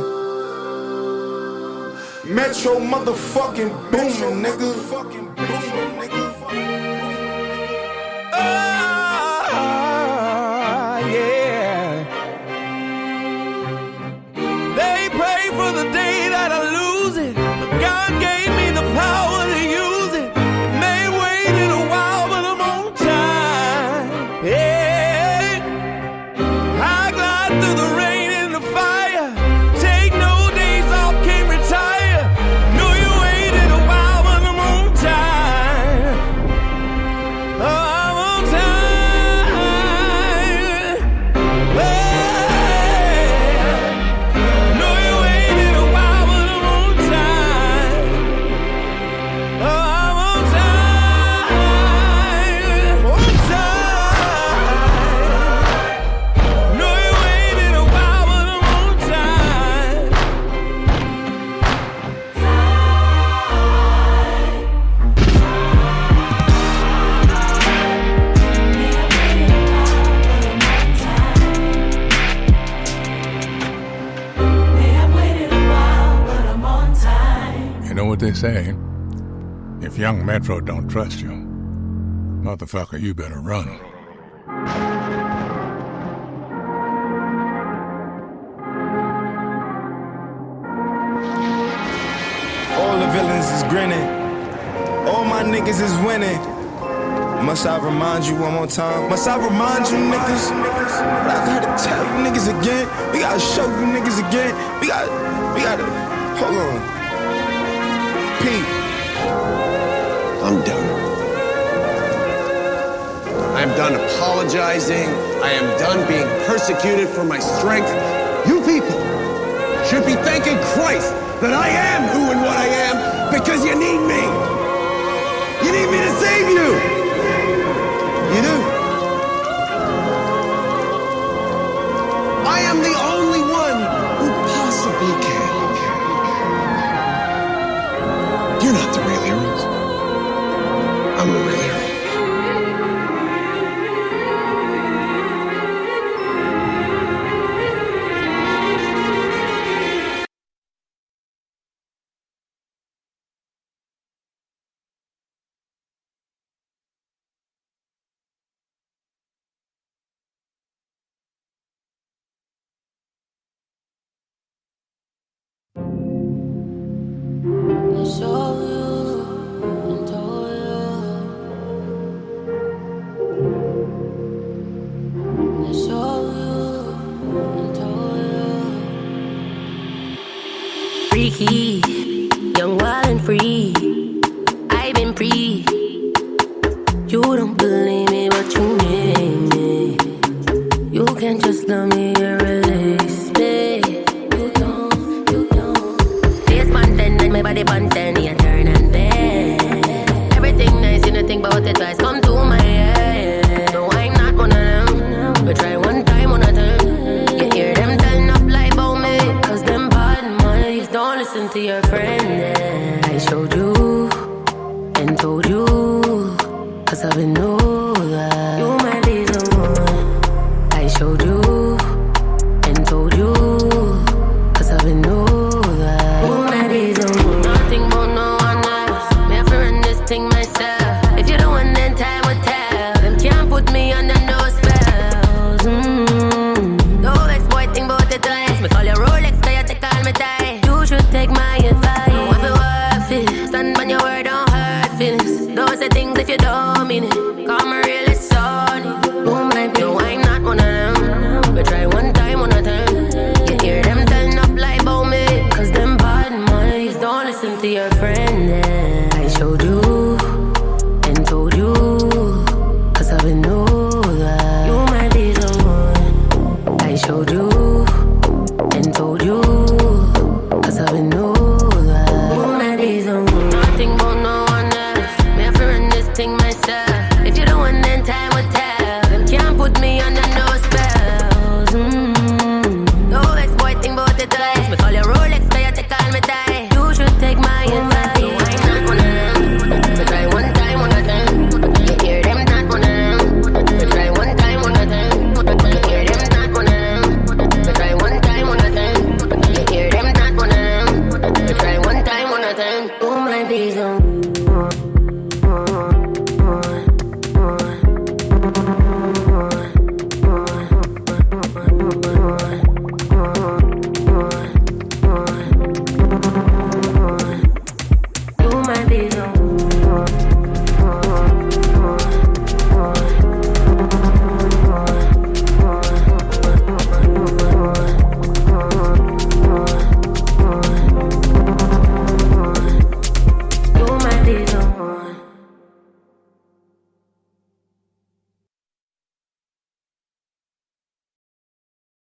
Metro motherfucking Boomin, nigga. Yeah. They pray for the day that I lose it, but God gave me the power to use it. May wait in a while, but I'm on time. Yeah. I glide through the rain and the fire. Take no days off, can't retire. Know you waited a while, but I'm on time. Oh, I'm on time. Know you waited a while, but I'm on time. Oh, I'm on time. On time. Know you waited a while, but I'm on time. You know what they say? If young Metro don't trust you, motherfucker, you better run. All the villains is grinning. All my niggas is winning. Must I remind you one more time? Must I remind you niggas? But I gotta tell you niggas again. We gotta show you niggas again. We gotta, hold on. Pete. I'm done. I am done apologizing. I am done being persecuted for my strength. You people should be thanking Christ that I am who and what I am because you need me. You need me to save you. You do. I am the only one who possibly can. You're not the real heroes. I'm the real hero. free. I've been free. You don't believe me, but you need me. You can't just love me and release me. You don't. This content and my body content, you turn and bend. Everything nice, you don't think about it twice. Come to my head. No, I'm not one of them. But try one time, one of them. You hear them telling up lie about me. Cause them bad minds don't listen to your friend. I showed you and told you. Cause I've been know that you might be the one. I showed you and told you. Cause I've been know that you might be the one. Nothing but no one else. Me have to run this thing myself. If you're the one, then time will tell. Them can't put me under no spells. No exploiting both the times. Me call your Rolex, cause you take all me time. You should take my advice. You want to worth it. Stand on your word, don't hurt feelings. Don't say things if you don't mean it. Come real, it's sunny. No, I'm not one of them. But try one time, one of them. You hear them telling up lie about me. Cause them bad minds don't listen to your friend. I showed you